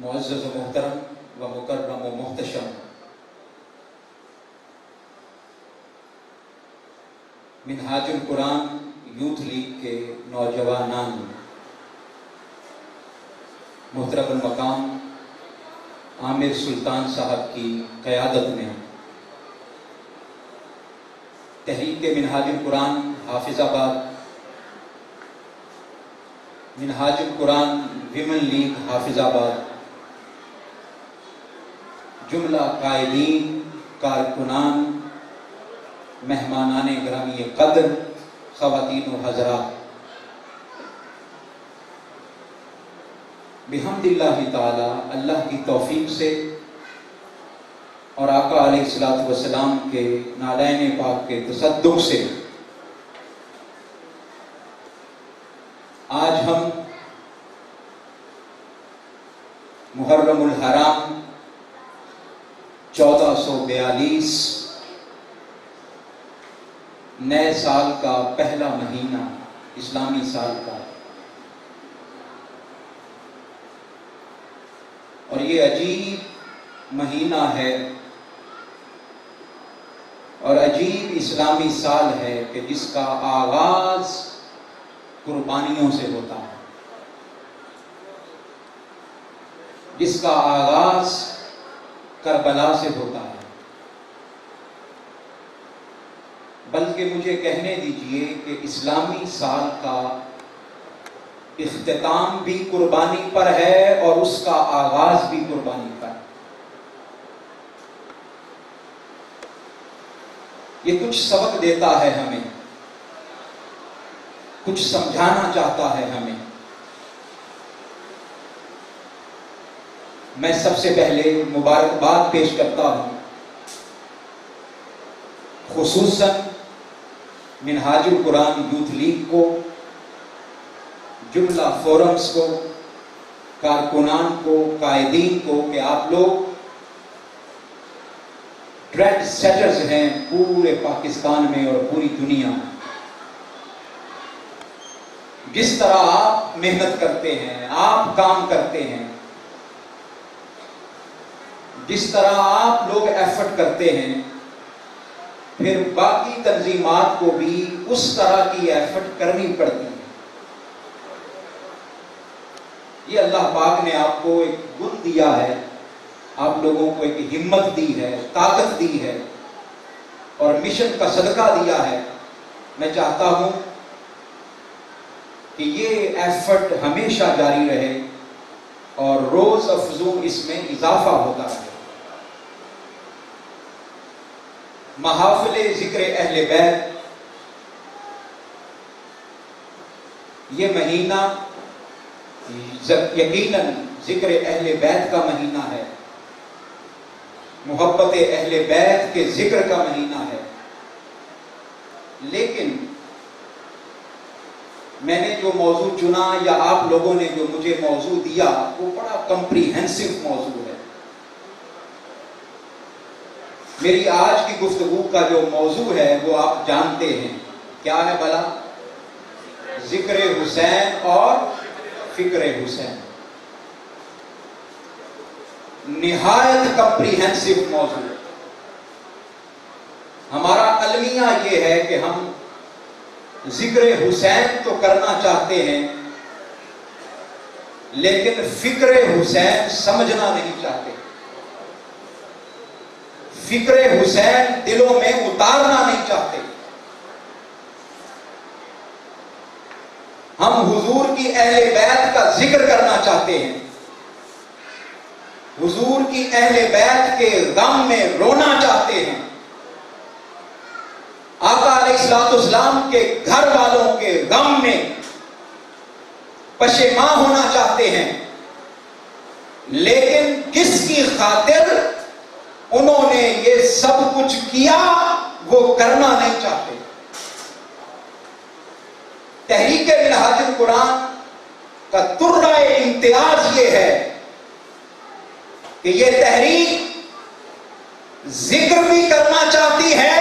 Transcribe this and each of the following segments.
معزز و محترم و مکرم و محتشم منہاج القرآن یوتھ لیگ کے نوجوانان، محترم المقام عامر سلطان صاحب کی قیادت میں تحریک منہاج القرآن حافظ آباد، منہاج القرآن ویمن لیگ حافظ آباد، جملہ قائدین، کارکنان، مہمانان گرامی قدر، خواتین و حضرات، بحمد اللہ تعالی، اللہ کی توفیق سے اور آقا علیہ الصلوۃ والسلام کے نالین پاک کے تصدق سے آج ہم محرم الحرام 1442 نئے سال کا پہلا مہینہ، اسلامی سال کا، اور یہ عجیب مہینہ ہے اور عجیب اسلامی سال ہے کہ جس کا آغاز قربانیوں سے ہوتا ہے، جس کا آغاز کربلا سے ہوتا ہے۔ بلکہ مجھے کہنے دیجئے کہ اسلامی سال کا اختتام بھی قربانی پر ہے اور اس کا آغاز بھی قربانی پر ہے۔ یہ کچھ سبق دیتا ہے ہمیں، کچھ سمجھانا چاہتا ہے ہمیں۔ میں سب سے پہلے مبارکباد پیش کرتا ہوں خصوصاً منہاج القرآن یوتھ لیگ کو، جملہ فورمز کو، کارکنان کو، قائدین کو، کہ آپ لوگ ٹرینڈ سیٹرز ہیں پورے پاکستان میں اور پوری دنیا میں۔ جس طرح آپ محنت کرتے ہیں، آپ کام کرتے ہیں، جس طرح آپ لوگ ایفرٹ کرتے ہیں، پھر باقی تنظیمات کو بھی اس طرح کی ایفرٹ کرنی پڑتی ہے۔ یہ اللہ پاک نے آپ کو ایک گن دیا ہے، آپ لوگوں کو ایک ہمت دی ہے، طاقت دی ہے اور مشن کا صدقہ دیا ہے۔ میں چاہتا ہوں کہ یہ ایفرٹ ہمیشہ جاری رہے اور روز افزوں اس میں اضافہ ہوتا رہے۔ محافل ذکر اہل بیت، یہ مہینہ یقیناً ذکر اہل بیت کا مہینہ ہے، محبت اہل بیت کے ذکر کا مہینہ ہے، لیکن میں نے جو موضوع چنا یا آپ لوگوں نے جو مجھے موضوع دیا وہ بڑا کمپریہنسو موضوع ہے۔ میری آج کی گفتگو کا جو موضوع ہے وہ آپ جانتے ہیں، کیا ہے بھلا؟ ذکر حسین اور فکر حسین۔ نہایت کمپریہنسو موضوع ہے۔ ہمارا المیہ یہ ہے کہ ہم ذکر حسین تو کرنا چاہتے ہیں لیکن فکر حسین سمجھنا نہیں چاہتے، فکر حسین دلوں میں اتارنا نہیں چاہتے۔ ہم حضور کی اہل بیت کا ذکر کرنا چاہتے ہیں، حضور کی اہل بیت کے غم میں رونا چاہتے ہیں، آقا علیہ الصلوۃ والسلام کے گھر والوں کے غم میں پشیماں ہونا چاہتے ہیں، لیکن کس کی خاطر انہوں نے یہ سب کچھ کیا وہ کرنا نہیں چاہتے۔ تحریک منہاج القرآن کا ترہ امتیاز یہ ہے کہ یہ تحریک ذکر بھی کرنا چاہتی ہے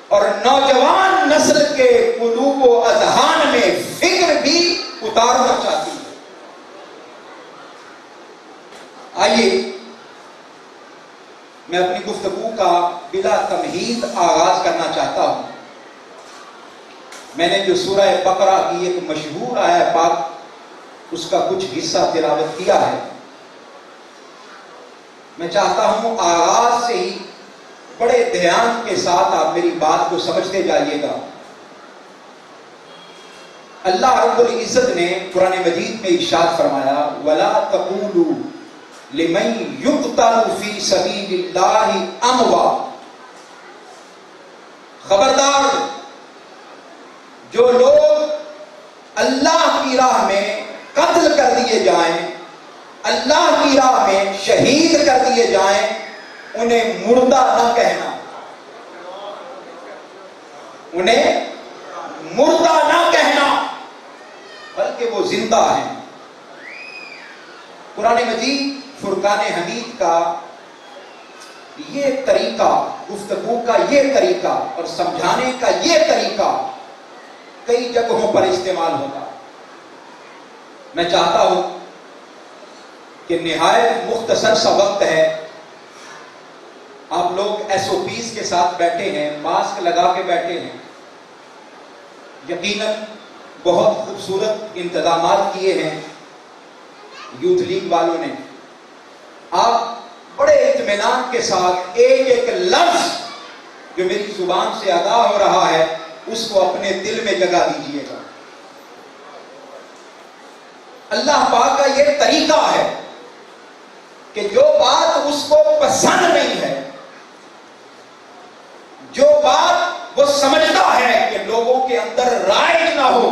اور نوجوان نسل کے قلوب و اذہان میں فکر بھی اتارنا چاہتی ہے۔ آئیے میں اپنی گفتگو کا بلا تمہید آغاز کرنا چاہتا ہوں. میں نے جو سورہ بقرہ کی ایک مشہور آیت پاک اس کا کچھ حصہ تلاوت کیا ہے. میں چاہتا ہوں آغاز سے ہی بڑے دھیان کے ساتھ آپ میری بات کو سمجھتے جائیے گا. اللہ رب العزت نے قرآن مجید میں ارشاد فرمایا وَلَا تَقُولُوا لِمَن يُقْتَلُ فِي سَبِيلِ اللَّهِ أَمْوَاتٌ. خبردار جو لوگ اللہ کی راہ میں قتل کر دیے جائیں, اللہ کی راہ میں شہید کر دیے جائیں, انہیں مردہ نہ کہنا, انہیں مردہ نہ کہنا, بلکہ وہ زندہ ہیں. قرآن مجید فرقان حمید کا یہ طریقہ, گفتگو کا یہ طریقہ اور سمجھانے کا یہ طریقہ کئی جگہوں پر استعمال ہوتا ہے. میں چاہتا ہوں کہ نہایت مختصر سا وقت ہے, آپ لوگ ایس او پیز کے ساتھ بیٹھے ہیں, ماسک لگا کے بیٹھے ہیں, یقیناً بہت خوبصورت انتظامات کیے ہیں یوتھ لیگ والوں نے. آپ بڑے اطمینان کے ساتھ ایک ایک لفظ جو میری زبان سے ادا ہو رہا ہے اس کو اپنے دل میں جگہ دیجیے گا. اللہ پاک کا یہ طریقہ ہے کہ جو بات اس کو پسند نہیں ہے, جو بات وہ سمجھتا ہے کہ لوگوں کے اندر رائج نہ ہو,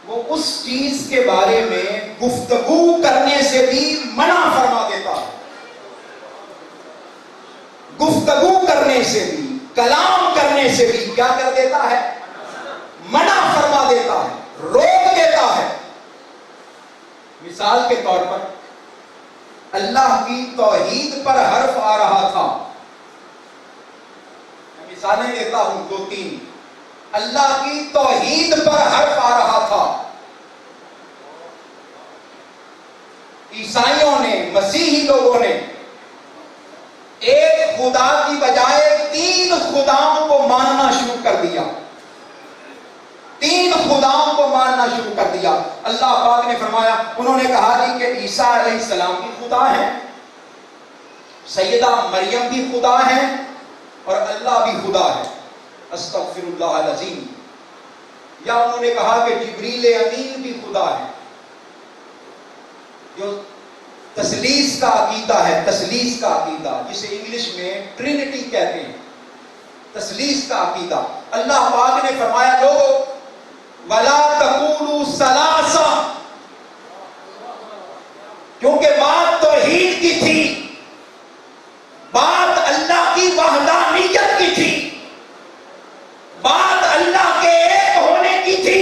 وہ اس چیز کے بارے میں گفتگو کرنے سے بھی منع فرما دیتا ہے. گفتگو کرنے سے بھی, کلام کرنے سے بھی کیا کر دیتا ہے؟ منع فرما دیتا ہے, روک دیتا ہے. مثال کے طور پر اللہ کی توحید پر حرف آ رہا تھا, میں مثالیں دیتا ہوں 2-3. اللہ کی توحید پر حرف آ رہا تھا, عیسائیوں نے, مسیحی لوگوں نے ایک خدا کی بجائے 3 خداؤں کو ماننا شروع کر دیا, 3 خداؤں کو ماننا شروع کر دیا. اللہ پاک نے فرمایا, انہوں نے کہا کہ عیسیٰ علیہ السلام بھی خدا ہیں, سیدہ مریم بھی خدا ہیں, اور اللہ بھی خدا ہے. استغفر اللہ العظیم. یا انہوں نے کہا کہ جبریل امین بھی خدا ہے. جو تثلیث کا عقیدہ ہے, تثلیث کا عقیدہ جسے انگلش میں ٹرینٹی کہتے ہیں, تثلیث کا عقیدہ. اللہ پاک نے فرمایا لوگوں وَلَا تَقُولُوا ثَلَاثَةٌ, کیونکہ بات توحید کی تھی, بات اللہ کی وحدانیت کی تھی, بات اللہ کے ایک ہونے کی تھی.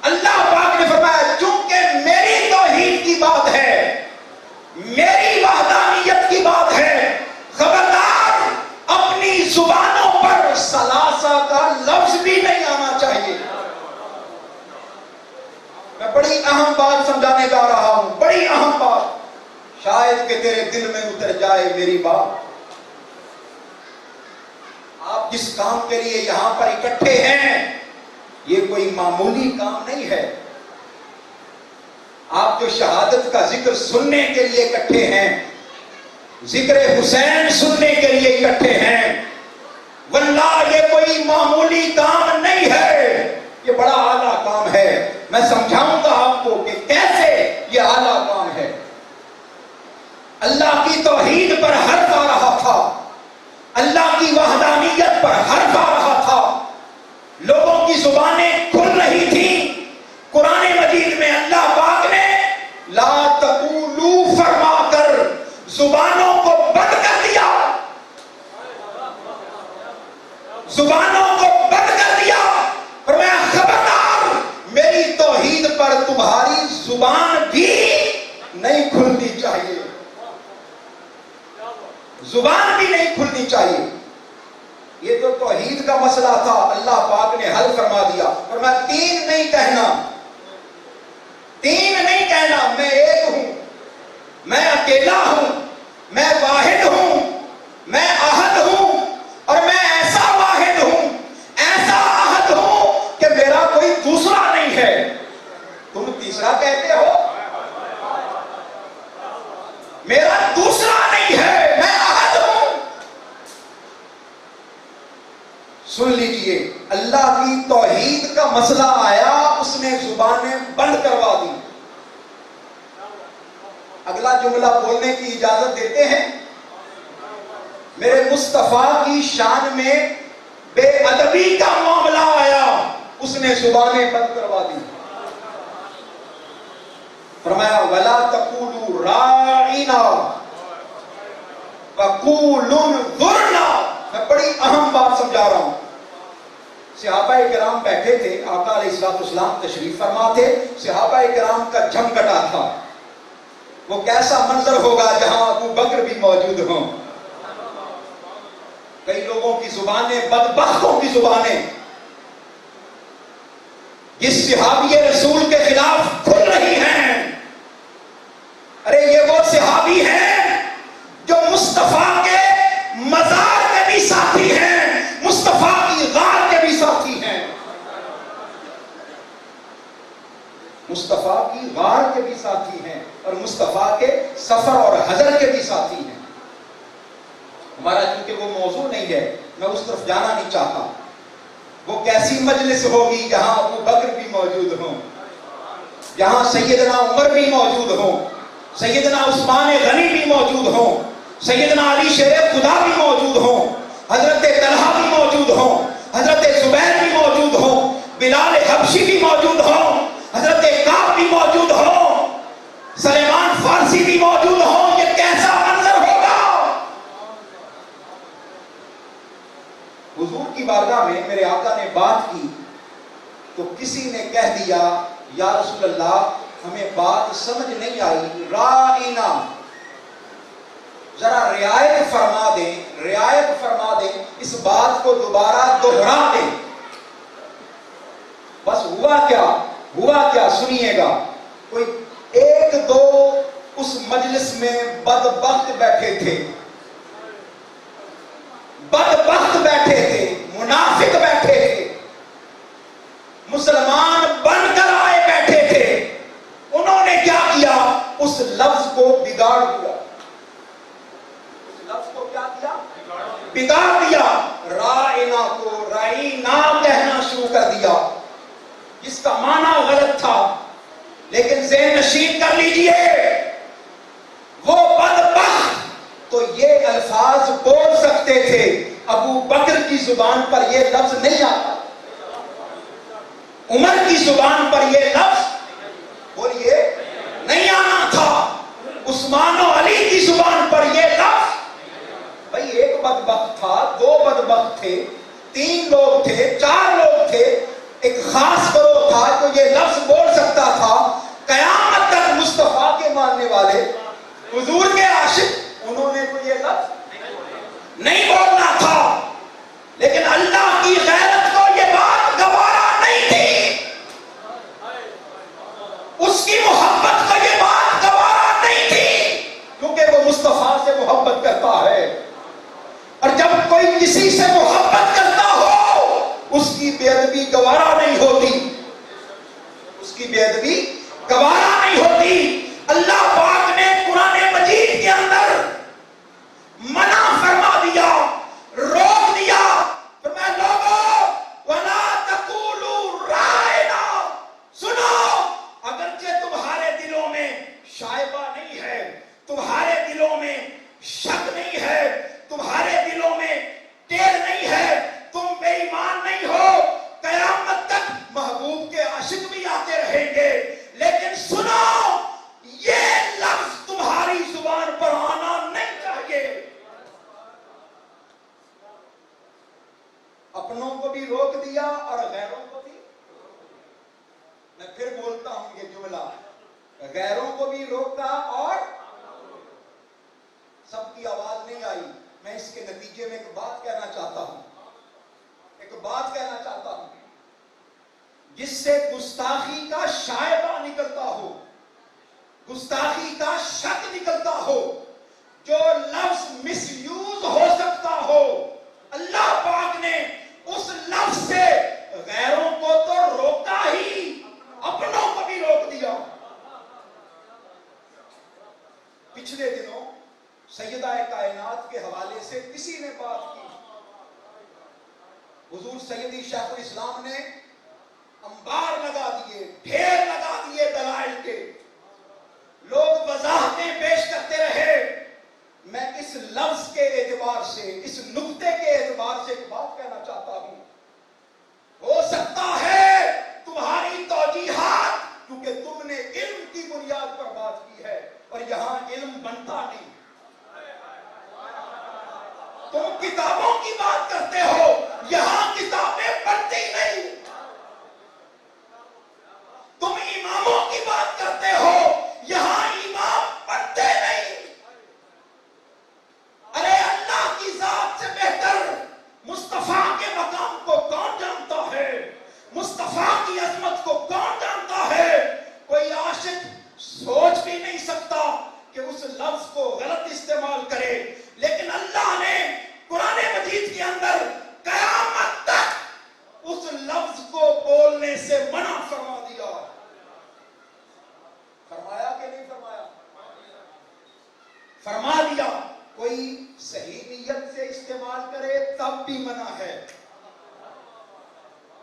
اللہ پاک نے فرمایا چونکہ میری توحید کی بات ہے, میری وحدانیت کی بات ہے, خبردار اپنی زبانوں پر ثلاثہ کا لفظ بھی نہیں آنا چاہیے. میں بڑی اہم بات سمجھانے جا رہا ہوں, بڑی اہم بات, شاید کہ تیرے دل میں اتر جائے میری بات. آپ جس کام کے لیے یہاں پر اکٹھے ہیں یہ کوئی معمولی کام نہیں ہے. آپ جو شہادت کا ذکر سننے کے لیے اکٹھے ہیں, ذکر حسین سننے کے لیے اکٹھے ہیں, واللہ یہ کوئی معمولی کام نہیں ہے, یہ بڑا اعلیٰ کام ہے. میں سمجھاؤں گا آپ کو کہ کیسے یہ اعلیٰ کام ہے. اللہ کی توحید پر حرف آ رہا تھا, اللہ کی وحدانیت پر حرف آ رہا تھا, لوگوں کی زبانیں کھل رہی تھی. قرآن مجید میں اللہ پاک نے لا تقولوا فرما کر زبانوں کو بند کر دیا, زبانوں کو بند کر دیا. فرمایا خبردار میری توحید پر تمہاری زبان بھی نہیں کھلنی چاہیے, زبان بھی نہیں کھلنی چاہیے. یہ جو توحید کا مسئلہ تھا اللہ پاک نے حل فرما دیا. فرمایا 3 نہیں کہنا, 3 نہیں کہنا, میں ایک ہوں. کہتے ہو میرا دوسرا نہیں ہے، میں احد ہوں. سن لیجئے، اللہ کی توحید کا مسئلہ آیا، اس نے زبانیں بند کروا دی. اگلا جملہ بولنے کی اجازت دیتے ہیں؟ میرے مصطفیٰ کی شان میں بے ادبی کا معاملہ آیا، اس نے زبانیں بند کروا دی. فرمایا وَلَا تَقُولُوا رَاعِنَا وَقُولُوا انظُرْنَا. میں بڑی اہم بات سمجھا رہا ہوں. صحابہ کرام بیٹھے تھے، آقا علیہ الصلوۃ والسلام تشریف فرما تھے، صحابہ کرام کا جم کٹا تھا. وہ کیسا منظر ہوگا جہاں ابو بکر بھی موجود ہوں. کئی لوگوں کی زبانیں، بدبختوں کی زبانیں جس صحابی رسول کے خلاف کھل رہی ہیں. ارے یہ وہ صحابی ہیں جو مصطفیٰ کے مزار کے بھی ساتھی ہیں، مصطفیٰ کی غار کے بھی ساتھی ہیں، مصطفیٰ کی غار کے بھی ساتھی ہیں، اور مصطفیٰ کے سفر اور حضر کے بھی ساتھی ہیں. ہمارا چونکہ وہ موضوع نہیں ہے، میں اس طرف جانا نہیں چاہتا. وہ کیسی مجلس ہوگی جہاں ابو بکر بھی موجود ہوں، جہاں سیدنا عمر بھی موجود ہوں، سیدنا عثمان غنی بھی موجود ہوں، سیدنا علی شیر خدا بھی موجود ہوں، حضرت طلحہ بھی موجود ہوں، حضرت زبیر بھی موجود ہوں، بلال حبشی بھی موجود ہوں، حضرت کعب بھی موجود ہوں، سلیمان فارسی بھی موجود ہوں. یہ کیسا منظر ہوگا؟ حضور کی بارگاہ میں میرے آقا نے بات کی تو کسی نے کہہ دیا یا رسول اللہ ہمیں بات سمجھ نہیں آئی، رائنا، ذرا رعایت فرما دیں، رعایت فرما دیں، اس بات کو دوبارہ دوہرا دیں. بس ہوا کیا سنیے گا. کوئی ایک دو اس مجلس میں بدبخت بیٹھے تھے، بدبخت بیٹھے تھے، منافق بیٹھے تھے، مسلمان بن کر آئے بیٹھے تھے. انہوں نے کیا کیا؟ اس لفظ کو بگاڑ دیا. اس لفظ کو کیا کیا؟ بگاڑ دیا. رائنا کو رائنا کہنا شروع کر دیا، جس کا معنی غلط تھا. لیکن ذہن نشین کر لیجئے، وہ بدبخت تو یہ الفاظ بول سکتے تھے، ابو بکر کی زبان پر یہ لفظ نہیں آتا، عمر کی زبان پر یہ لفظ بولیے نہیں آنا تھا، عثمان و علی کی زبان پر یہ لفظ. بھئی ایک بدبخت تھا، دو بدبخت تھے، تین لوگ تھے، چار لوگ تھے، ایک خاص گروہ تھا جو یہ لفظ بول سکتا تھا. قیامت تک مصطفیٰ کے ماننے والے، حضور کے عاشق، انہوں نے تو یہ لفظ نہیں بولنا تھا. لیکن اللہ کی غیرت کو یہ بات گوارا نہیں تھی، اس کی محبت کو یہ بات گوارا نہیں تھی، کیونکہ وہ مصطفیٰ سے محبت کرتا ہے. اور جب کوئی کسی سے محبت کرتا ہو، اس کی بے ادبی گوارا نہیں ہوتی، اس کی بے ادبی گوارا نہیں ہوتی. اللہ پاک نے قرآن مجید کے اندر منع فرما دیا، روک دیا. فرمایا لوگوں وَلَا تَقُولُوا رَائِنَا، سنو، اگرچہ تمہارے دلوں میں شائبہ نہیں ہے، تمہارے دلوں میں شک نہیں ہے، تمہارے دلوں میں ٹیڑھ نہیں ہے، تم بے ایمان نہیں ہو، قیامت تک محبوب کے عاشق بھی آتے رہیں گے. لیکن سنو، یہ لفظ تمہاری زبان پر آنا نہیں چاہیے. اپنوں کو بھی روک دیا اور غیروں کو بھی. میں پھر بولتا ہوں یہ جملہ، غیروں کو بھی روکا اور سب کی آواز نہیں آئی. میں اس کے نتیجے میں ایک بات کہنا چاہتا ہوں، جس سے گستاخی کا شائبہ نکلتا ہو، گستاخی کا شک نکلتا ہو، جو لفظ مس یوز ہو سکتا ہو. اللہ پاک نے اس لفظ سے غیروں کو تو روکا ہی، اپنوں کو بھی روک دیا. پچھلے دنوں سیدہ کائنات کے حوالے سے کسی نے بات کی، حضور سیدی شیخ الاسلام نے انبار لگا دیے، ڈھیر لگا دیے دلائل کے، لوگ وضاحتیں پیش کرتے رہے۔ میں اس لفظ کے اعتبار سے، اس نقطے کے اعتبار سے ایک بات کہنا چاہتا ہوں، ہو سکتا ہے تمہاری توجیحات، کیونکہ تم نے علم کی بنیاد پر بات کی ہے اور یہاں علم بنتا نہیں، تم کتابوں کی بات کرتے ہو، یہاں کتابیں بنتی نہیں، تم اماموں کی بات کرتے ہو، یہاں امام بنتے نہیں۔ ارے اللہ کی ذات سے بہتر مصطفیٰ کے مقام کو کون جانتا ہے؟ مصطفیٰ کی عظمت کو کون جانتا ہے؟ کوئی عاشق سوچ بھی نہیں سکتا کہ اس لفظ کو غلط استعمال کرے، لیکن اللہ نے قرآن مجید کے اندر قیامت تک اس لفظ کو بولنے سے منع فرما دیا۔ فرمایا کہ نہیں فرمایا؟ فرما دیا۔ کوئی صحیح نیت سے استعمال کرے تب بھی منع ہے،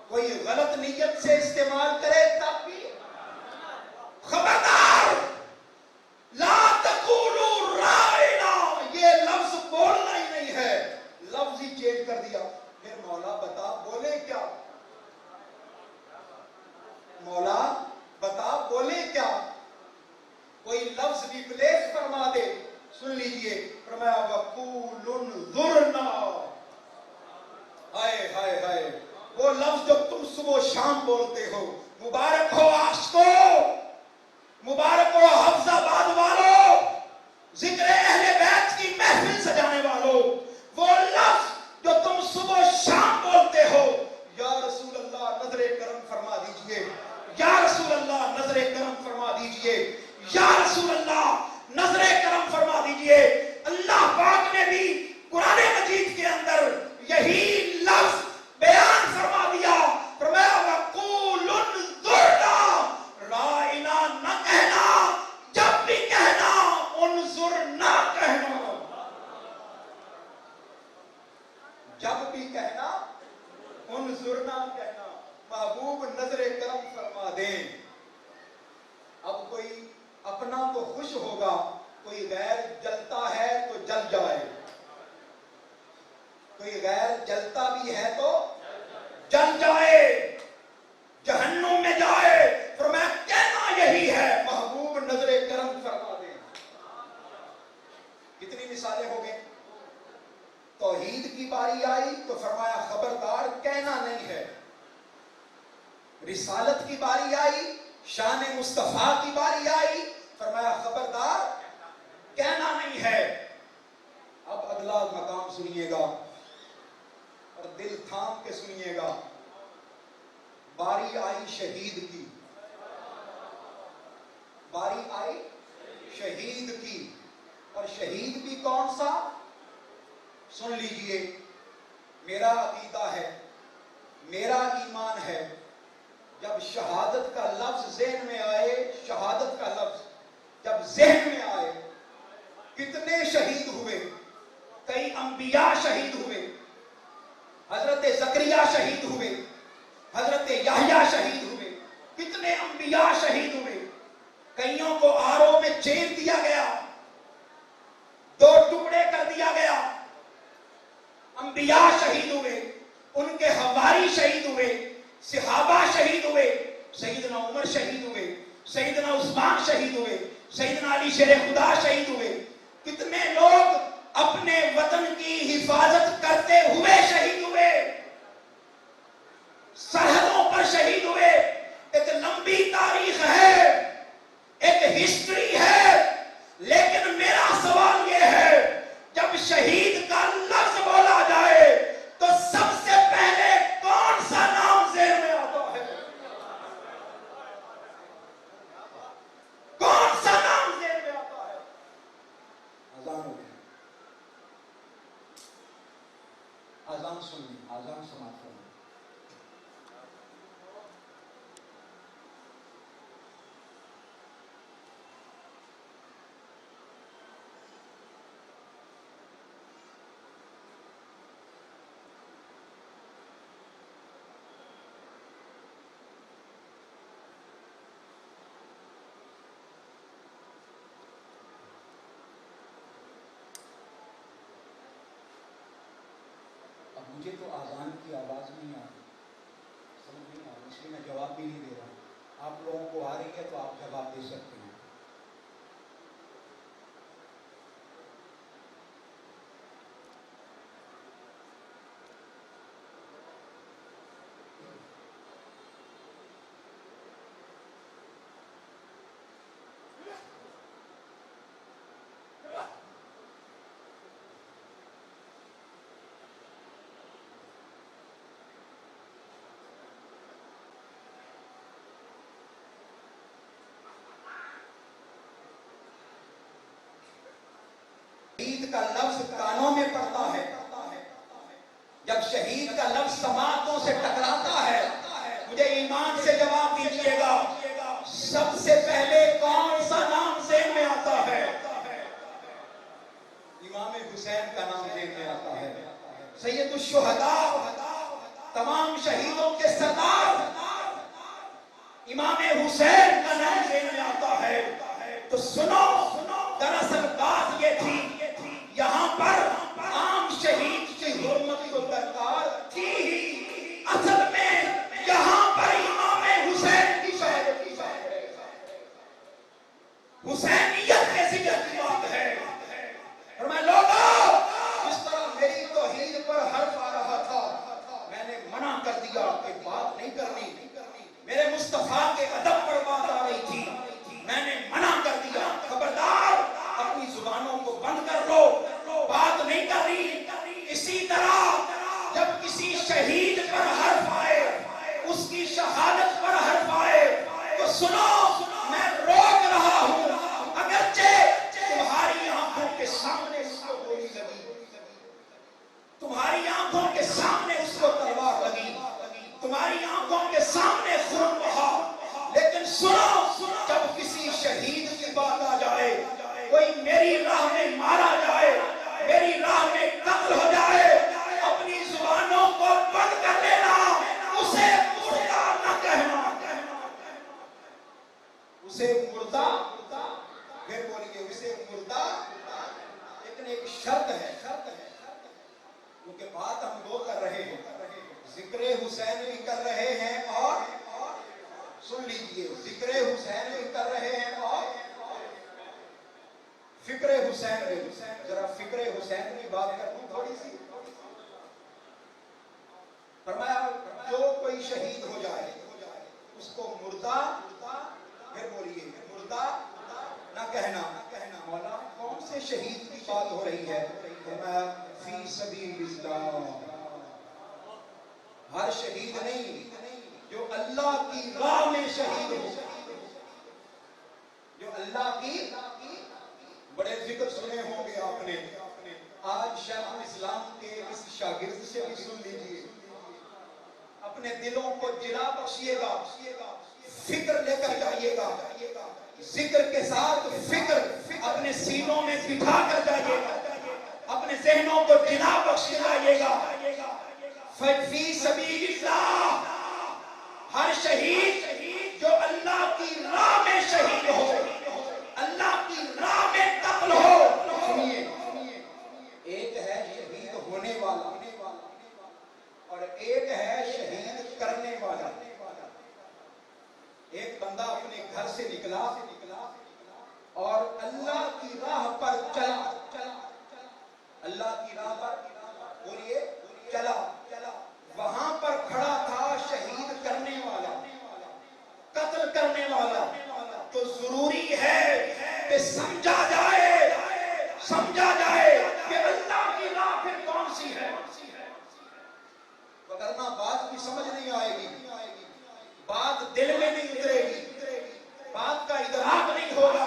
کوئی غلط نیت سے استعمال کرے تب بھی۔ خبردار، لا تقولوا رائنا، یہ لفظ بولنا ہی نہیں ہے، لفظ ہی چینج کر دیا۔ پھر مولا بتا بولے کیا؟ مولا بتا بولے کیا؟ کوئی لفظ ریپلیس فرما دے، سن لیجئے، فرمایا وَقُولُ انظُرْنَا، ہائے ہائے ہائے، وہ لفظ جو تم صبح و شام بولتے ہو، مبارک ہو عاشقو، مبارک ہو حفظ آباد والو، ذکر اہل بیت کی محفل سجانے والو، وہ لفظ جو تم صبح و شام بولتے ہو، یا رسول اللہ نظر کرم فرما دیجئے، یا رسول اللہ نظر کرم فرما دیجئے، یا رسول اللہ نظر کرم فرما دیجئے۔ اللہ پاک نے بھی قرآن مجید کے اندر یہی لفظ بیان فرما دیا، فرمایا وَقُولُ انظُرْنَا، رائنا نہ کہنا، جب بھی کہنا انظر نہ کہنا، جب بھی کہنا انظر نہ کہنا، محبوب نظر کرم فرما دیں۔ اب کوئی اپنا تو خوش ہوگا، کوئی غیر جلتا ہے تو جل جائے، کوئی غیر جلتا بھی ہے تو جل جائے، جہنم میں جائے، فرمایا کہنا یہی ہے، محبوب نظر کرم فرما دیں۔ کتنی مثالیں ہو گئیں؟ توحید کی باری آئی تو فرمایا خبردار کہنا نہیں ہے، رسالت کی باری آئی، شان مصطفیٰ کی باری آئی، فرمایا خبردار کہنا نہیں ہے۔ اب اگلا مقام سنیے گا اور دل تھام کے سنیے گا، باری آئی شہید کی، باری آئی شہید کی، اور شہید بھی کون سا؟ سن لیجئے، میرا عقیدہ ہے، میرا ایمان ہے، جب شہادت کا لفظ ذہن میں آئے، شہادت کا لفظ جب ذہن میں آئے، کتنے شہید ہوئے، کئی انبیاء شہید ہوئے، حضرت زکریا شہید ہوئے، حضرت یحییٰ شہید ہوئے، کتنے انبیاء شہید ہوئے، کئیوں کو آرو میں چین دیا گیا، دو ٹکڑے کر دیا گیا، انبیاء شہید ہوئے، ان کے حواری شہید ہوئے، صحابہ شہید ہوئے، سیدنا عمر شہید ہوئے، سیدنا عثمان شہید ہوئے، سیدنا علی شیر خدا شہید ہوئے، کتنے لوگ اپنے وطن کی حفاظت کرتے ہوئے شہید ہوئے، سرحدوں پر شہید ہوئے۔ ایک لمبی تاریخ ہے، ایک ہسٹری ہے، لیکن میرا سوال یہ ہے، جب شہید کا لفظ بولا جائے تو سب سے پہلے کون سا نام ذہن میں آتا ہے؟ کون سا نام ذہن میں آتا ہے؟ اذان ہو گئی، اذان سنیں، اذان سماعت کریں۔ مجھے تو آزان کی آواز نہیں آ رہی، سمجھ نہیں آ رہی، اس لیے میں جواب بھی نہیں دے رہا ہوں۔ آپ لوگوں کو آ رہی ہے تو آپ جواب دے سکتے ہیں۔ شہید کا لفظ کانوں میں پڑتا ہے، جب شہید کا لفظ سماعتوں سے ٹکراتا ہے، مجھے ایمان سے جواب دیجیے گا، سب سے پہلے کون سا نام ذہن میں آتا ہے؟ امام حسین کا نام ذہن میں آتا ہے۔ سید الشہداء، تمام شہیدوں کے سردار امام حسین کا نام ذہن میں آتا ہے۔ تو سنو، دراصل بات یہ تھی، یہاں پر عام شہید کی حرمت کو درکار تھی ہی، اصل میں یہاں پر امام حسین کی شہادت کی بات ہے، حسینیت کے ذکر کی بات ہے۔ اور میں لوگوں، جس طرح میری توحید پر حرف آ رہا تھا، میں نے منع کر دیا کہ بات نہیں کرنی، میرے مصطفیٰ کے ادب پر بات آ رہی تھی، میں نے منع کر دیا، خبردار اپنی زبانوں کو بند کر لو، بات نہیں کر رہی۔ اسی طرح جب کسی شہید پر حرف آئے، اس کی شہادت پر حرف آئے، تو سنو، میں روک رہا ہوں، اگرچہ تمہاری آنکھوں کے سامنے اس کو گولی لگی، تمہاری آنکھوں کے سامنے اس کو تلوار لگی، تمہاری آنکھوں کے سامنے خون بہا، لیکن سنو، جب کسی شہید کی بات آ جائے، کوئی میری راہ میں مارا جائے، میری راہ میں قتل ہو جائے، اپنی زبانوں کو بند کر لینا، اسے مردہ نہ کہنا، اسے مردہ، پھر بولیے اسے مردہ، لیکن ایک شرط ہے، کیونکہ بات ہم دو کر رہے ہیں، ذکر حسین بھی کر رہے ہیں، اور سن لیجئے، ذکر حسین بھی کر رہے ہیں اور فکر حسین بھی، ذرا فکر حسین کی بات کروں تھوڑی سی۔ فرمایا جو کوئی شہید ہو جائے اس کو مردہ، پھر بولیے مردہ نہ کہنا۔ مولا کون سے شہید کی بات ہو رہی ہے؟ فرمایا فی سبیل اللہ، ہر شہید نہیں، جو اللہ کی راہ میں شہید ہو، جو اللہ کی، بڑے ذکر سنے ہوں گے آپ نے، آج شیخ الاسلام کے اس شاگرد سے بھی سن لیجئے، اپنے دلوں کو جلا بخشیے گا، فکر لے کر جائیے گا، ذکر کے ساتھ فکر اپنے سینوں میں بٹھا کر جائیے گا، اپنے ذہنوں کو جلا بخش جائیے گا۔ فی سبیل اللہ، ہر شہید جو اللہ کی راہ میں شہید ہو، اللہ کی راہ میں قتل ہو۔ سنیے، ایک ہے شہید ہونے والا اور ایک ہے شہید کرنے والا۔ ایک بندہ اپنے گھر سے نکلا اور اللہ کی راہ پر چلا، اللہ کی راہ پر بولیے چلا، وہاں پر کھڑا تھا شہید کرنے والا، قتل کرنے والا، تو ضروری ہے کہ سمجھا جائے کہ اللہ کی راہ پھر کون سی ہے، وگرنہ بات کی سمجھ نہیں آئے گی، بات دل میں نہیں اترے گی، بات کا ادراک نہیں ہوگا۔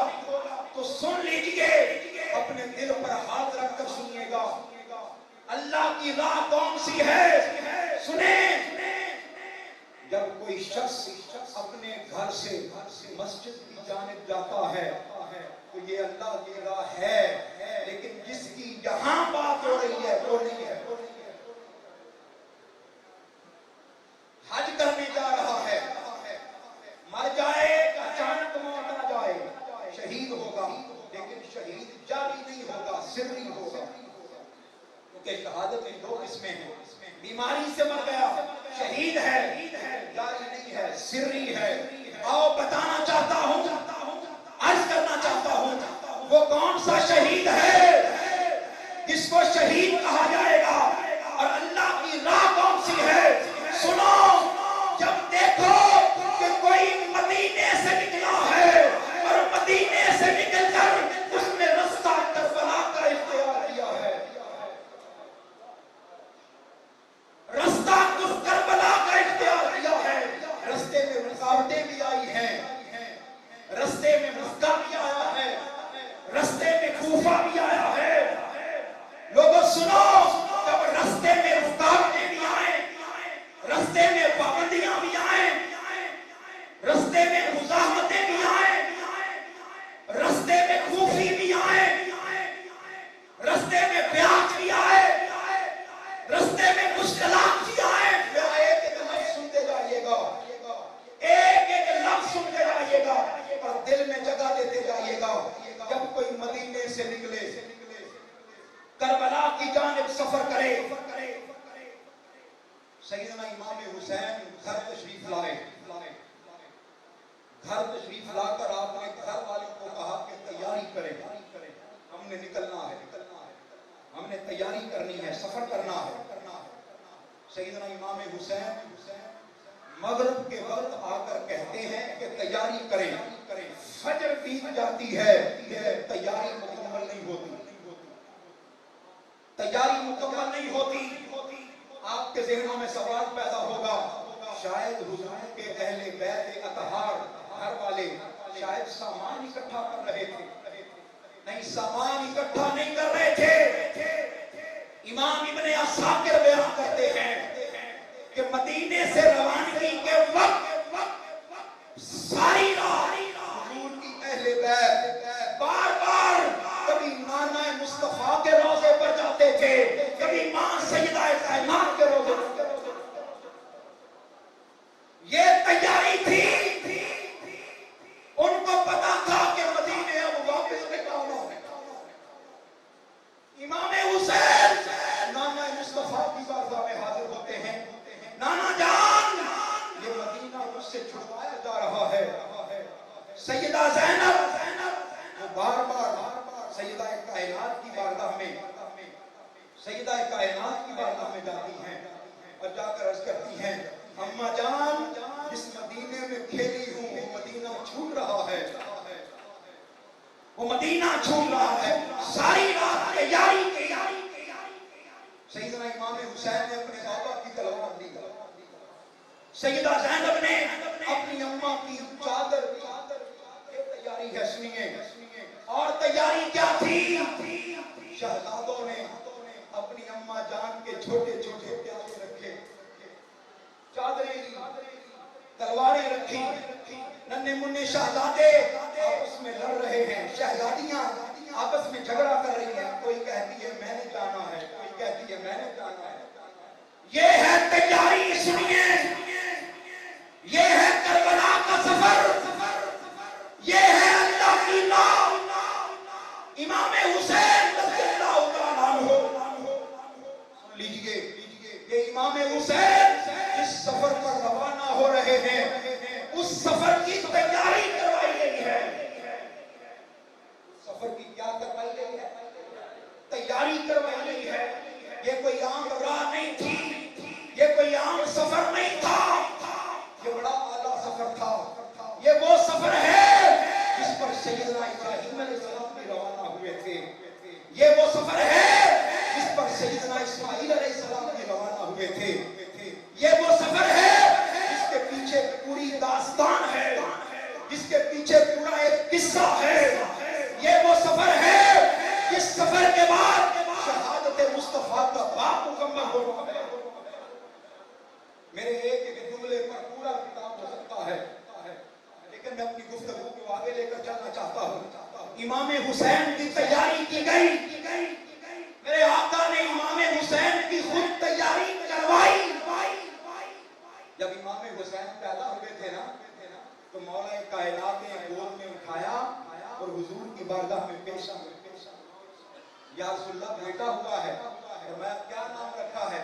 تو سن لیجئے، اپنے دل پر ہاتھ رکھ کر سنیے گا، اللہ کی راہ کون سی ہے؟ سنیں، جب کوئی شخص اپنے گھر سے مسجد کی جانب جاتا ہے تو یہ اللہ کی راہ ہے، لیکن جس کی جہاں بات ہو رہی ہے وہ نہیں ہے۔ حج کرنے جا رہا ہے، مر جائے، اچانک موت آ جائے، شہید ہوگا، لیکن شہید جاری نہیں ہوگا، سری ہوگا۔ تو کہ شہادت کی دو قسمیں ہیں، بیماری سے مر گیا شہید ہے، جاری نہیں ہے، سری ہے۔ آؤ بتانا چاہتا ہوں، عرض کرنا چاہتا ہوں، وہ کون سا شہید ہے جس کو شہید کہا جائے گا، اور اللہ کی راہ کون سی ہے؟ سنو، جب دیکھو کہ کوئی مدینے سے نکلا ہے اور مدینے سے نکل کر اس نے رستہ کربلا کا اختیار کیا ہے، رستہ کربلا کا اختیار کیا ہے، رستے میں رکاوٹیں بھی آئی ہیں، رستے میں مکہ بھی آیا ہے، رستے میں کوفہ بھی آیا ہے۔ لوگوں سنو، جب رستے میں رکاوٹیں بھی آئیں، رستے میں پابندیاں بھی آئیں، رستے میں مزاحمتیں بھی آئیں، رستے میں خوفی بھی آئیں، رستے میں پیاس بھی آئے، رستے میں مشکلات بھی آئیں، ایک ایک لفظ سنتے جائیے گا، ایک ایک لفظ سنتے جائیے گا اور دل میں جگہ دیتے جائیے گا۔ جب کوئی مدینے سے نکلے کربلا کی جانب سفر کرے، سیدنا امام حسین گھر تشریف لائے، گھر تشریف لا کر آپ نے گھر والوں کو کہا کہ تیاری کریں، ہم نے نکلنا ہے، ہم نے تیاری کرنی ہے، سفر کرنا ہے۔ سیدنا امام حسین مغرب کے وقت آ کر کہتے ہیں کہ تیاری کریں، فجر بیت جاتی ہے، تیاری مکمل نہیں ہوتی، تیاری مکمل نہیں ہوتی۔ آپ کے ذہنوں میں سوال پیدا ہوگا، شاید حضور کے اہل بیت اطہار گھر والے شاید سامان اکٹھا کر رہے تھے۔ نہیں، سامان اکٹھا نہیں کر رہے تھے۔ امام ابن عساکر بیان کرتے ہیں کہ مدینے سے روانگی کے وقت ساری رات حضور کی اہل بیت بار بار کبھی نانا مصطفیٰ کے روضے پر جاتے تھے، کبھی ماں سیدہ کائنات کے روضے پر۔ یہ تیاری تھی، ان کو پتا تھا کہ مدینے اب واپس نکالنا ہے۔ امام حسین نانا مصطفیٰ کی بارگاہ میں حاضر ہوتے ہیں، نانا جان یہ مدینہ مجھ سے چھڑوایا جا رہا ہے۔ سیدہ زینب وہ بار بار سیدہ کائنات کی بارگاہ میں، سیدہ کائنات کی بارگاہ میں جاتی ہیں اور جا کر عرض کرتی ہیں، اماں جان جس مدینے میں کھیلی ہوں وہ مدینہ چھوٹ رہا ہے، وہ مدینہ چھوٹ رہا ہے۔ ساری رات تیاری کی۔ سیدنا امام حسین نے اپنے بابا کی تلوار لی، سیدہ زینب نے اپنی اماں کی چادر، یہ تیاری ہے، سنیے۔ اور تیاری کیا تھی؟ شہزادوں نے اپنی اماں جان کے چھوٹے چھوٹے پیالے رکھے، چادریں لی، تلواریں رکھی، ننھے منھے شہزادے آپس میں لڑ رہے ہیں، شہزادیاں آپس میں جھگڑا کر رہی ہیں، کوئی کہتی ہے میں نے جانا ہے، کوئی کہتی ہے میں نے جانا ہے۔ یہ ہے تیاری، سنیے، یہ ہے کربلا کا سفر، یہ ہے اللہ کی راہ۔ امام حسین رضی اللہ عنہ، سن لیجئے، یہ امام حسین اس سفر پر روانہ ہو رہے ہیں، اس سفر کی تیاری کروائی گئی ہے۔ سفر کی کیا کروائی گئی ہے؟ تیاری کروائی گئی ہے۔ یہ کوئی عام راہ نہیں تھی، یہ کوئی عام سفر نہیں تھا، یہ بڑا اعلیٰ سفر تھا۔ یہ وہ سفر ہے جس پر سیدنا ابراہیم علیہ السلام بھی روانہ ہوئے تھے، یہ وہ سفر ہے جس پر سیدنا اسماعیل علیہ السلام بھی روانہ ہوئے تھے، یہ وہ سفر ہے جس کے پیچھے پوری داستان ہے، جس کے پیچھے پورا ایک قصہ ہے، یہ وہ سفر ہے جس سفر کے بعد شہادت مصطفیٰ کا باب مکمل ہو رہا ہے۔ میرے ایک ایک جملے پر پورا کتاب ہو سکتا ہے، لیکن میں اپنی گفتگو کو آگے لے کر چلنا چاہتا ہوں۔ امام حسین کی تیاری کی گئی، میرے آقا نے امام حسین کی خود تیاری کروائی۔ جب امام حسین پیدا ہوئے تھے نا تو مولا کائنات نے گود میں اٹھایا اور حضور کی بارگاہ میں پیش کیا، یا رسول اللہ بیٹا ہوا ہے، فرمایا کیا نام رکھا ہے؟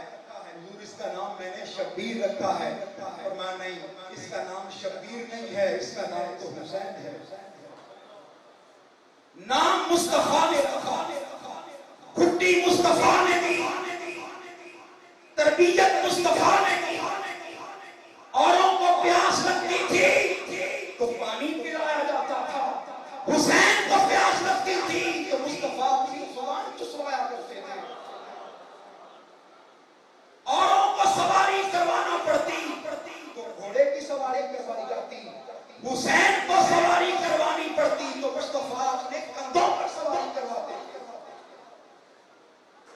حضور اس کا نام میں نے شبیر رکھا ہے۔ فرمایا نہیں، اس کا نام شبیر نہیں ہے، اس کا نام تو حسین ہے۔ نام مصطفیٰ نے رکھا، گھٹی مصطفیٰ نے دی، تربیت مصطفیٰ نے دی۔ اوروں کو پیاس لگتی تھی تو پانی پلایا جاتا تھا، حسین کو پیاس لگتی تھی تو مصطفیٰ کی زبان چسوایا کرتے تھے۔ اوروں کو سواری کروانا پڑتی تو گھوڑے کی سواری کروائی جاتی، حسین کو سواری کروانی پڑتی تو مصطفیٰ اپنے کندھوں پر سواری کرواتے۔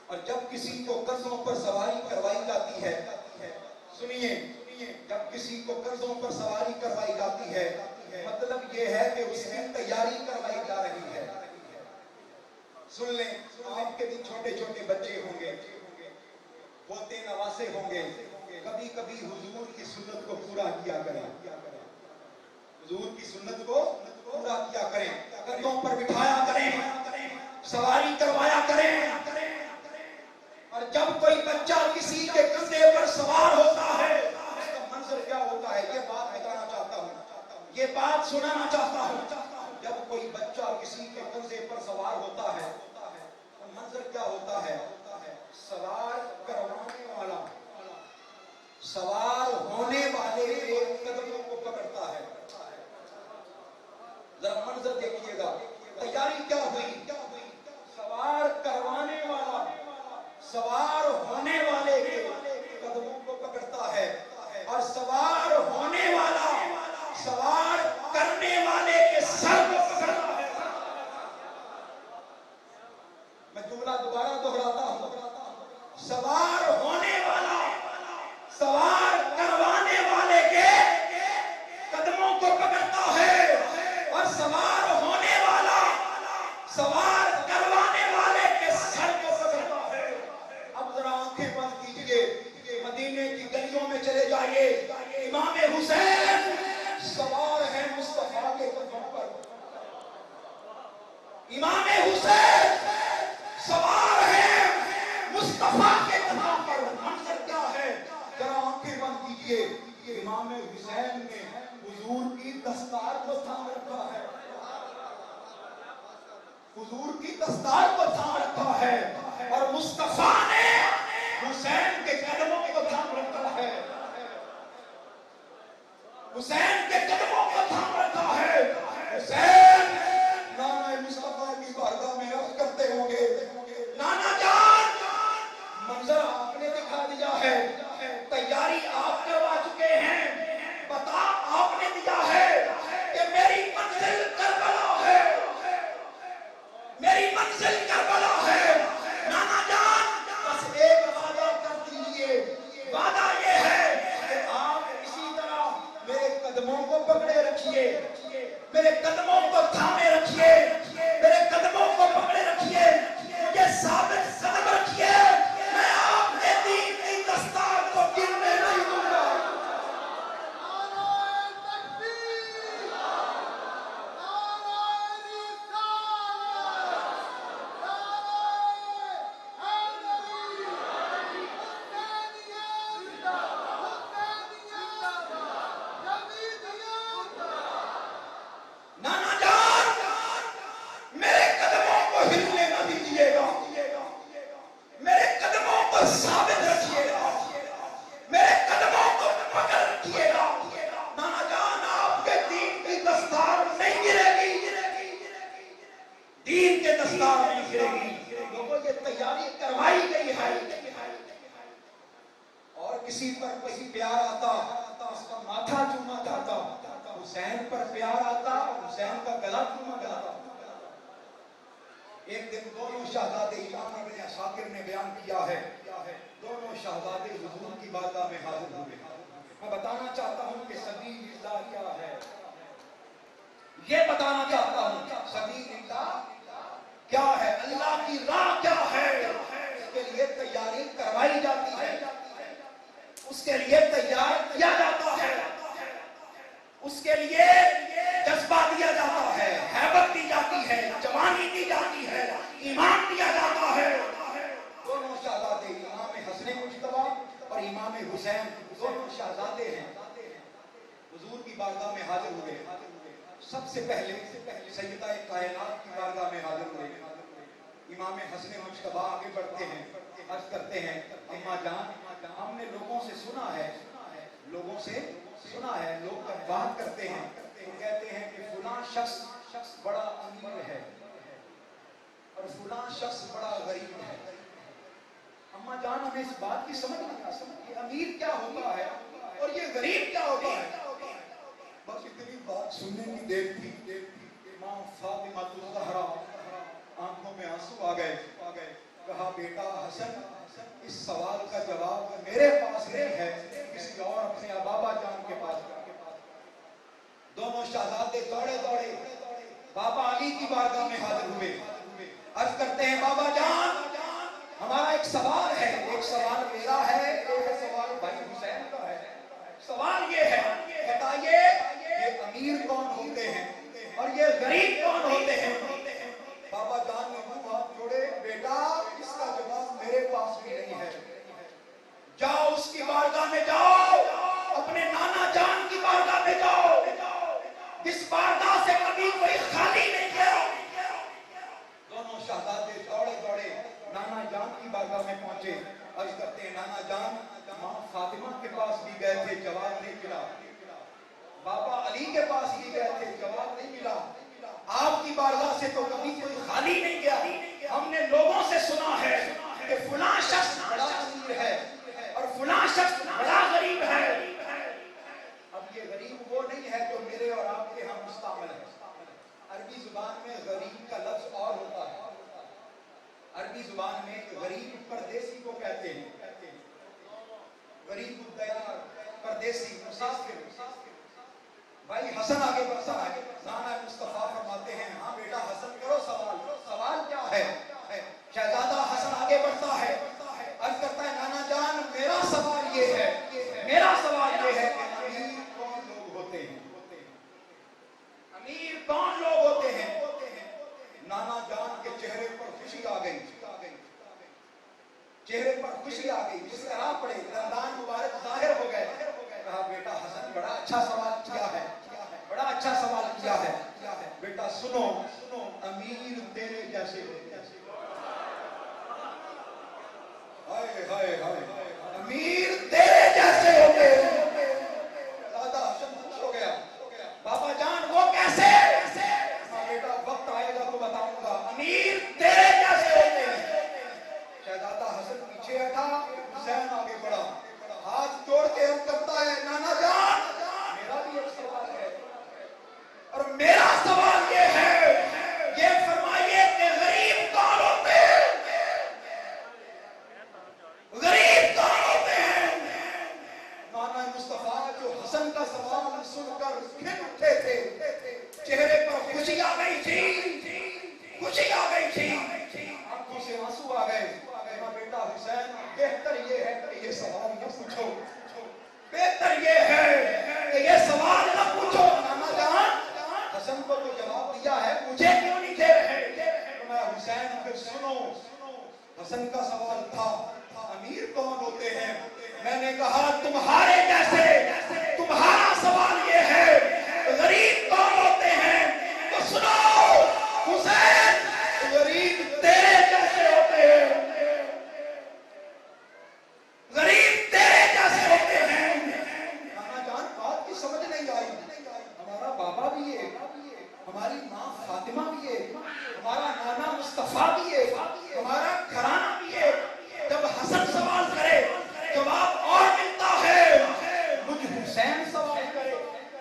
اور جب کسی کو کندھوں پر سواری کروائی جاتی ہے، سنیے، جب کسی کو کندھوں پر سواری کروائی جاتی ہے، مطلب یہ ہے کہ اس کی تیاری کروائی جا رہی ہے۔ سن لیں، آپ کے بھی چھوٹے چھوٹے بچے ہوں گے، پوتے نواسے ہوں گے، کبھی کبھی حضور کی سنت کو پورا کیا کریں، حضور کی سنت کو پورا کیا کریں، کندھوں پر بٹھایا کریں، سواری کروایا کریں۔ اور جب کوئی بچہ کسی کے کندھے پر سوار ہوتا ہے، اس کا منظر کیا ہوتا ہے؟ یہ بات بتانا چاہتا ہوں، یہ بات سنانا چاہتا ہوں۔ جب کوئی بچہ کسی کے کندھے پر سوار ہوتا ہے تو منظر کیا ہوتا ہے؟ سوار کروانے والا سوار ہونے والے کے قدموں کو پکڑتا ہے۔ ذرا منظر دیکھیے گا، تیاری کیا ہوئی؟ سوار کروانے والا سوار ہونے والے کے قدموں کو پکڑتا ہے، اور سوار ہونے والا سوار کرنے والے کے سر کو پکڑتا ہے۔ میں جملہ دوبارہ دہراتا ہوں، سوار ہونے والا سوار کروانے والے کے قدموں کو پکڑتا ہے، اور سوار ہونے والا سوار کروانے والے کے سر کو پکڑتا ہے۔ اب ذرا آنکھیں بند کیجئے، مدینے کی گلیوں میں چلے جائیے، امام حسین سوار ہے مصطفیٰ کے قدموں پر، امام حسین سوار ہے مصطفیٰ کے قدموں پر۔ منظر کیا ہے؟ ذرا آنکھیں بند کیجئے، امام حسین نے حضور کی دستار کو تھام رکھا ہے، حضور کی دستار کو تھام رکھا ہے، اور مصطفیٰ نے حسین کے قدموں کو تھام رکھا ہے، حسین کے قدموں کو تھام رکھا ہے۔ حسین نانا مصطفیٰ کی بارگاہ میں عرض کرتے ہوں گے، نانا جان، منظر آپ نے دکھا دیا ہے، تیاری آپ کروا چکے ہیں، بتا آپ نے دیا ہے کہ میری منزل کربلا ہے، میری منزل کربلا ہے۔ نانا جان، بس ایک وعدہ کر دیجئے، وعدہ یہ ہے کہ آپ اسی طرح میرے قدموں کو پکڑے رکھیے، میرے قدموں کو تھامے رکھیے، میرے قدموں کو پکڑے رکھیے، مجھے ثابت قدم رکھیے، میں آپ کے دین کی دستار کو گرنے نہیں دوں گا۔ نانا جان، میرے قدموں کو ہلنے نہ دیجیے گا، میرے قدموں کو ثابت رکھیے گا، میرے قدموں کو پکڑ رکھیے گا۔ نانا جان، آپ کے دین کی دستار نہیں گرے گی، دین کے دستار نہیں گرے گی۔ لوگوں یہ تیاری کروائی گئی ہے، اور کسی پر کوئی پیار آتا اس کا ماتھا چوما جاتا، حسین پر پیار آتا حسین کا گلا چوما جاتا۔ ایک دن دونوں شہزادے، امام ابن عساکر نے بیان کیا ہے، دونوں شہزادے حضور کی بارگاہ میں حاضر ہوئے۔ میں بتانا چاہتا ہوں کہ سبیل اللہ کیا ہے، یہ بتانا چاہتا ہوں سبیل اللہ کیا ہے، اللہ کی راہ کیا ہے۔ اس کے لیے تیاری کروائی جاتی ہے، اس کے لیے تیار کیا جاتا ہے، اس کے لیے جذبہ دیا جاتا ہے، ہیبت دی جاتی ہے، جوانی دی جاتی ہے، ایمان دیا جاتا ہے۔ دونوں شہزادے کی بارگاہ میں حاضر ہوئے. سب سے پہلے سیدہ کائنات کی بارگاہ میں حاضر ہوئے. امام حسن مجتبی آگے بڑھتے ہیں، عرض کرتے ہیں اماں جان ہم نے لوگوں سے سنا ہے، لوگ جب بات کرتے ہیں تو کہتے ہیں کہ فلاں شخص بڑا امیر ہے اور فلاں شخص بڑا غریب ہے. اماں جان ہمیں اس بات کی سمجھ نہیں آتی کہ امیر کیا ہوتا ہے اور یہ غریب کیا ہوتا ہے. بس اتنی بات سننے کی دیر تھی، ماں فاطمہ الزہرا آنکھوں میں آنسو آ گئے. کہا بیٹا حسن اس سوال کا جواب میرے پاس نہیں ہے، کسی اور اپنے بابا جان کے پاس. دونوں شہزادے دوڑے بابا علی کی بارگاہ میں حاضر ہوئے. عرض کرتے ہیں بابا جان ہمارا ایک سوال ہے، ایک سوال میرا ہے، ایک سوال بھائی حسین کا ہے. سوال یہ ہے بتائیے یہ امیر کون ہوتے ہیں اور یہ غریب کون ہوتے ہیں. بابا جان نے منہ ہاتھ جوڑے، بیٹا اس کا جواب میرے پاس بھی نہیں ہے. جاؤ اس کی بارگاہ میں جاؤ، اپنے نانا جان کی بارگاہ میں جاؤ جس بارگاہ سے کبھی کوئی خالی نہیں گیا. دونوں شہزادے دوڑے نانا جان کی بارگاہ میں پہنچے. عرض کرتے ہیں نانا جان ماں فاطمہ کے پاس بھی گئے تھے، جواب نہیں ملا. بابا علی کے پاس بھی گئے تھے، جواب نہیں ملا. آپ کی بارگاہ سے تو کبھی کوئی خالی نہیں گیا. ہم نے لوگوں سے سنا ہے کہ فلاں شخص بڑا امیر ہے اور فلاں شخص بڑا غریب ہے. اب یہ غریب وہ نہیں ہے جو میرے اور آپ کے ہاں مستعمل ہے. عربی زبان میں غریب کا لفظ اور ہوتا ہے. عربی زبان میں غریب پردیسی کو کہتے ہیں. غریب الدیار، پردیسی، مسافر. بھائی حسن آگے بڑھتا ہے، نانا مصطفیٰ فرماتے ہیں ہاں بیٹا حسن کرو سوال. سوال کیا ہے؟ شہزادہ حسن آگے بڑھتا ہے، عرض کرتا ہے نانا جان میرا سوال یہ ہے کہ امیر کون لوگ ہوتے ہیں؟ امیر کون لوگ ہوتے ہیں؟ نانا جان کے چہرے پر خوشی آ گئی، جس طرح پڑے دندان مبارک ظاہر ہو گئے. کہا بیٹا حسن بڑا اچھا سوال کیا ہے، بیٹا سنو امیر تیرے جیسے ہوتے ہیں. امیر تیرے جیسے ہوتے ہیں. دادا حسن خوش ہو گیا. بابا جان وہ کیسے؟ بیٹا وقت آئے گا تو بتاؤں گا. امیر تیرے جیسے ہوتے ہیں. شہزادہ حسن پیچھے ہٹا، حسین آگے بڑھا، ہاتھ جوڑ کے عرض کرتا ہے نانا جان میرا بھی ایک سوال ہے اور میرا سوال یہ ہے، یہ فرمائیے کہ غریب کون ہوتے ہیں؟ غریب کون ہوتے ہیں؟ نانا مصطفیٰ جو حسن کا سوال سن کر کھل اٹھے تھے، چہرے پر خوشی آ گئی تھی، آنکھوں سے آنسو آ گئے. بیٹا حسین بہتر یہ ہے کہ یہ سوال نہ پوچھو، بہتر یہ ہے کہ یہ سوال نہ پوچھو. نانا جان حسن کو تو جواب دیا ہے، مجھے کیوں نہیں دے رہے؟ میں حسین پھر سنو. حسن کا سوال تھا امیر کون ہوتے ہیں. میں نے کہا تمہارے جیسے، تمہارا سوال یہ ہے غریب کون ہوتے ہیں. تو سنو حسین غریب تیرے جیسے ہوتے ہیں، غریب تیرے جیسے ہوتے ہیں. نانا جان بات کی سمجھ نہیں آئی. ہمارا بابا بھی ہے، ہماری ماں فاطمہ بھی ہے، ہمارا نانا مصطفیٰ بھی ہے، ہمارا گھرانہ بھی ہے. جب حسن سوال کرے جواب اور ملتا ہے، مجھ حسین سوال کرے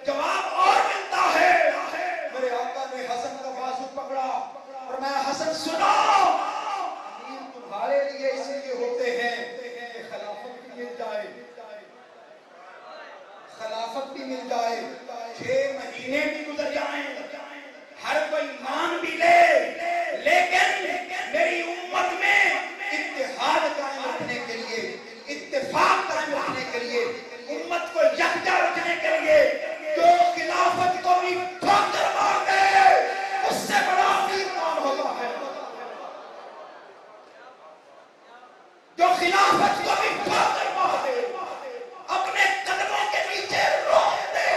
جواب اور ملتا ہے. میرے آقا نے حسن کا بازو پکڑا اور میں حسن سنو امیر تمہارے لیے اس لیے ہوتے ہیں کہ خلافت بھی مل جائے، خلافت بھی مل جائے، 6 مہینے بھی گزر جائیں، ہر کوئی مان بھی لے، لیکن میری امت میں اتحاد قائم رکھنے کے لیے، اتفاق قائم رکھنے کے لیے، امت کو یکجا رکھنے کے لیے جو خلافت کو بھی ٹھوکر مار دے اس سے بڑا امیر کون ہوتا ہے؟ جو خلافت کو بھی ٹھوکر مار دے، اپنے قدموں کے نیچے روک دے.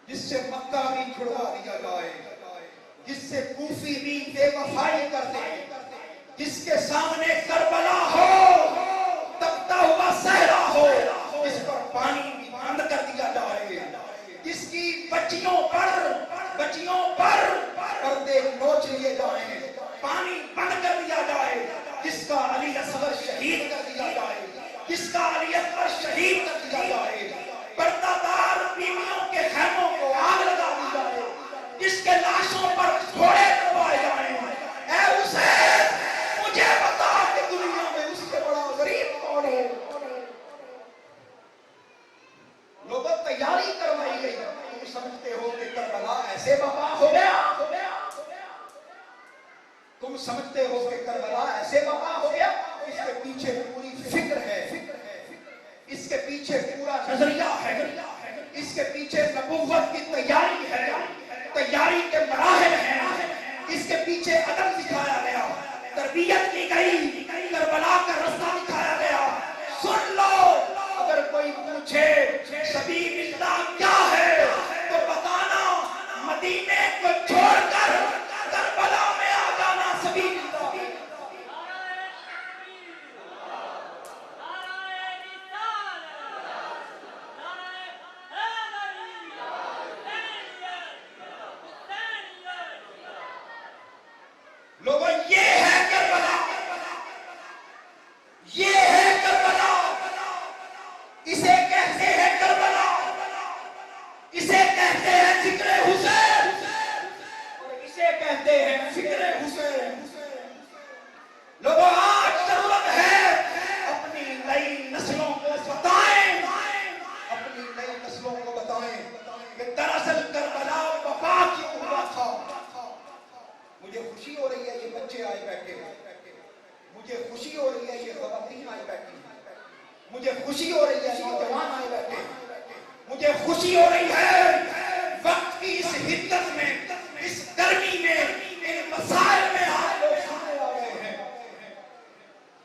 جس سے مکہ بھی چھڑوا دیا جائے، جس سے کوفی بھی بے وفائی کر دے، جس کے سامنے کربلا ہو، تپتا ہوا صحرا ہو، جس پر پانی بھی بند کر دیا جائے، جس کی بچیوں پر پردے نوچ لیے جائیں، پانی بند کر دیا جائے، جس کا علی اصغر شہید کر دیا جائے، جس کا علی اکبر شہید کر دیا جائے، پردہ دار بیویوں کے خیموں کو آگ لگا دی جائے، جس کے لاشوں پر گھوڑے چڑھوائے جائیں۔ اے حسین، مجھے بتا کہ دنیا میں اس سے بڑا غریب کون ہے؟ لوگوں تیاری کروائی گئی، تم سمجھتے ہو کہ کربلا ایسے برپا ہو گیا؟ تم سمجھتے ہو کہ کربلا ایسے برپا ہو گیا؟ اس کے پیچھے پوری فکر ہے، اس کے پیچھے پورا نظریہ ہے، اس کے پیچھے نبوت کی تیاری ہے، تیاری کے مراحل ہیں، اس کے پیچھے ادب دکھایا گیا، تربیت کی گئی، کربلا کا رستہ دکھایا گیا۔ سن لو، اگر کوئی پوچھے سبیل اللہ کیا ہے تو بتانا مدینے کو چھوڑ کر کربلا میں آ جانا سبیل اللہ۔ لوگوں یہ ہے کربلا، یہ ہے کربلا، اسے کہتے ہیں کربلا، اسے کہتے ہیں ذکر حسین، اور اسے کہتے ہیں فکر حسین۔ لوگوں آج ضرورت ہے اپنی نئی نسلوں کو بتائیں، اپنی نئی نسلوں کو بتائیں کہ دراصل کربلا وبا کیوں ہوا تھا۔ مجھے خوشی ہو رہی ہے یہ بچے آئے بیٹھے ہیں، مجھے خوشی ہو رہی ہے یہ خواتین آئے بیٹھی ہیں، مجھے خوشی ہو رہی ہے نوجوان آئے بیٹھے ہیں، مجھے خوشی ہو رہی ہے وقت کی اس حدت میں، اس گرمی میں، ان مسائل میں آپ لوگ سامنے آ گئے ہیں۔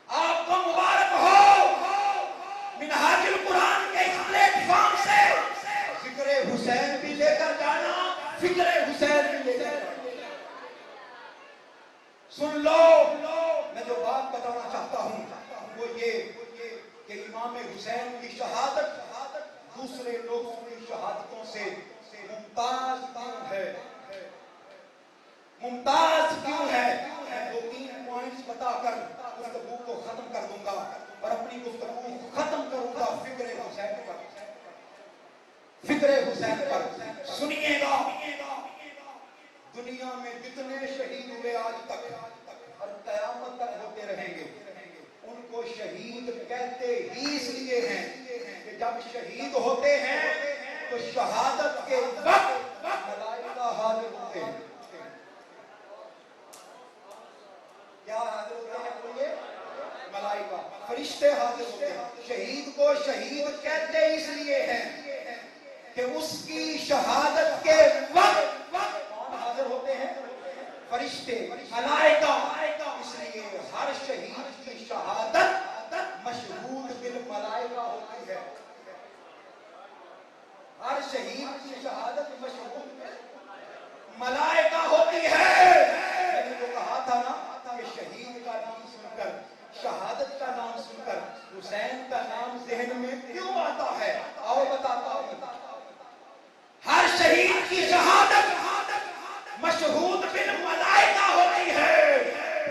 آپ کو مبارک ہو، منہاج القرآن کے اس پلیٹ فارم سے ذکر حسین بھی لے کر جانا، فکر حسین بھی لے کر جانا۔ سن لو، میں جو بات بتانا چاہتا ہوں وہ یہ کہ امام حسین کی شہادت دوسرے لوگوں کی شہادتوں سے ممتاز کیوں ہے؟ ممتاز کیوں ہے؟ میں دو تین پوائنٹس بتا کر گفتگو کو ختم کر دوں گا اور اپنی گفتگو ختم کروں گا فکر حسین پر، فکر حسین پر۔ سنیے گا، دنیا میں جتنے شہید ہوئے آج تک اور قیامت تک ہوتے رہیں گے، ان کو شہید کہتے ہی اس لیے ہیں کہ جب شہید ہوتے ہیں تو شہادت کے وقت ملائکہ حاضر ہوتے ہیں۔ کیا حاضر ہوتے ہیں؟ بولیے، ملائکہ، فرشتے حاضر ہوتے ہیں۔ شہید کو شہید کہتے اس لیے ہیں کہ اس کی شہادت کے وقت کون حاضر ہوتے ہیں؟ فرشتے، ملائکہ۔ اس لیے ہر شہید کی شہادت مشہود بالملائکہ ہوتی ہے، ہر شہید کی شہادت مشہود ملائکہ ہوتی ہے۔ میں نے جو کہا تھا نا کہ شہید کا نام سن کر، شہادت کا نام سن کر حسین کا نام ذہن میں کیوں آتا ہے، آؤ بتاتا ہوں۔ ہر شہید کی شہادت مشہود بالملائکہ ہوتی ہے۔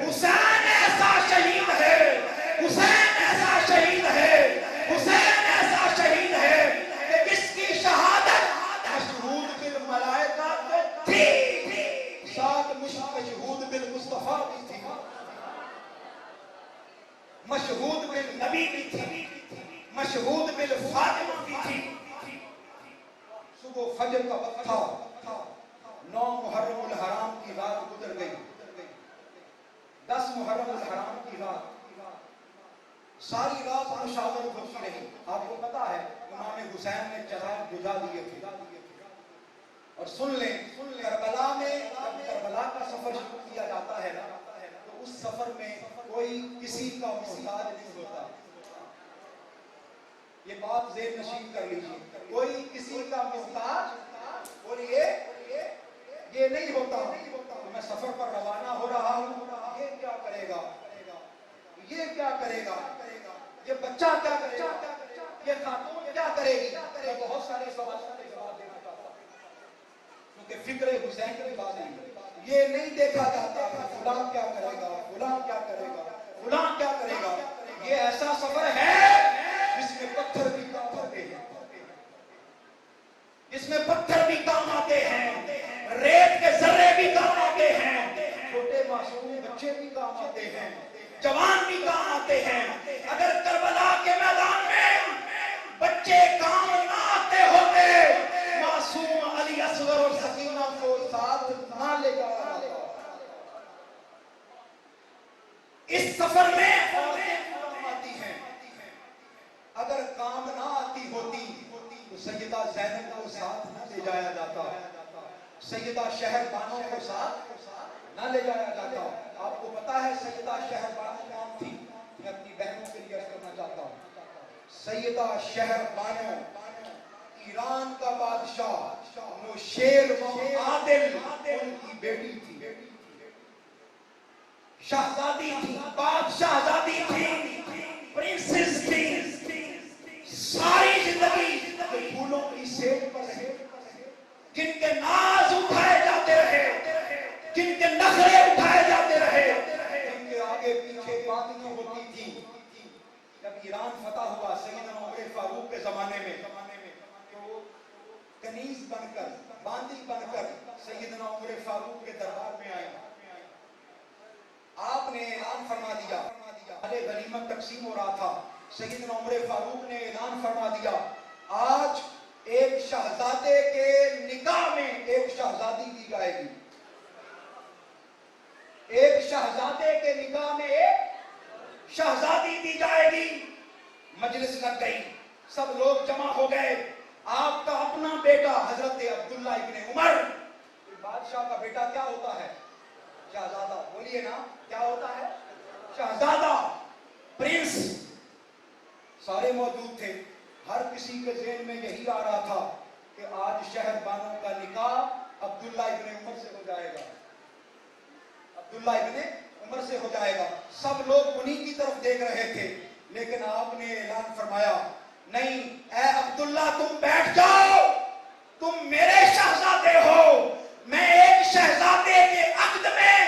حسین ایسا شہید ہے، حسین ایسا شہید ہے، حسین ایسا شہید ہے کہ جس کی شہادت مشہود بالملائکہ تو تھی، ساتھ مشہود بالمصطفیٰ بھی تھی، مشہود بالنبی بھی تھی، مشہود بالفاطمہ بھی تھی۔ صبح فجر کا وقت تھا، 9 محرم الحرام کی رات گزر گئی، 10 محرم الحرام کی رات، ساری رات مشاور ہوتی رہی۔ آپ کو پتا ہے امام حسین نے چراغ بجھا دیے تھے۔ اور سن لیں، کربلا میں جب کربلا کا سفر شروع کیا جاتا ہے نا تو اس سفر میں کوئی کسی کا محتاج نہیں ہوتا۔ یہ بات ذہن نشین کر لیجیے، کوئی کسی کا محتاج کرے گا, یہ بچہ کیا کرے گا, یہ خاتون کیا کرے گی. میں بہت سارے سوالوں کے جواب دینا چاہتا ہوں کیونکہ فکر حسین کی بات ہے. یہ نہیں دیکھا جاتا کہ فلاں کیا کرے گا, فلاں کیا کرے گا, فلاں کیا کرے گا. یہ ایسا سفر ہے جس میں پتھر بھی کام آتے ہیں, جس میں پتھر بھی کام آتے ہیں, ریت کے ذرے بھی کام آتے ہیں, چھوٹے معصوم بچے بھی کام آتے ہیں, جوان بھی کام آتے ہیں. اگر کربلا کے میدان میں بچے کام نہ آتے ہوتے, معصوم علی اصغر اور سکینہ کو ساتھ نہ لے جایا جاتا. اس سفر میں عورتیں کام آتی ہیں. اگر کام نہ آتی ہوتی تو سیدہ زینب کو ساتھ نہ لے جایا جاتا, سیدہ شہر بانو کو ساتھ نہ لے جایا جاتا. آپ کو پتا ہے سیدہ شہر بانو کون تھی؟ میں اپنی بہنوں کے لیے عرض کرنا چاہتا ہوں. سیدہ شہر بانو ایران کا بادشاہ نوشیر عادل ان کی بیٹی تھی, شہزادی تھی, بادشاہزادی تھی, پرنسس تھی. ساری زندگی پھولوں کی سیل پر رہے, جن کے ناز اٹھائے جاتے رہے, جن کے نخرے اٹھائے جاتے رہے, جن کے آگے پیچھے باندیاں ہوتی تھی. جب ایران فتح ہوا سیدنا عمر فاروق کے زمانے میں, تو کنیز بن کر, باندی بن کر سیدنا عمر فاروق کے دربار میں آئے. آپ نے اعلان فرما دیا, غنیمت تقسیم ہو رہا تھا. سیدنا عمر فاروق نے اعلان فرما دیا, آج ایک شہزادے کے نکاح میں ایک شہزادی دی جائے گی. ایک شہزادے کے نکاح میں ایک شہزادی دی جائے گی. مجلس لگ گئی, سب لوگ جمع ہو گئے. آپ کا اپنا بیٹا حضرت عبداللہ ابن عمر, بادشاہ کا بیٹا کیا ہوتا ہے؟ شہزادہ. بولیے نا, کیا ہوتا ہے؟ شہزادہ, پرنس. سارے موجود تھے. ہر کسی کے ذہن میں یہی آ رہا تھا کہ آج شہر بانو کا نکاح عبداللہ ابن عمر سے ہو جائے گا, عبداللہ ابن عمر سے ہو جائے گا. سب لوگ انہی کی طرف دیکھ رہے تھے, لیکن آپ نے اعلان فرمایا, نہیں اے عبداللہ تم بیٹھ جاؤ, تم میرے شہزادے ہو. میں ایک شہزادے کے عقد میں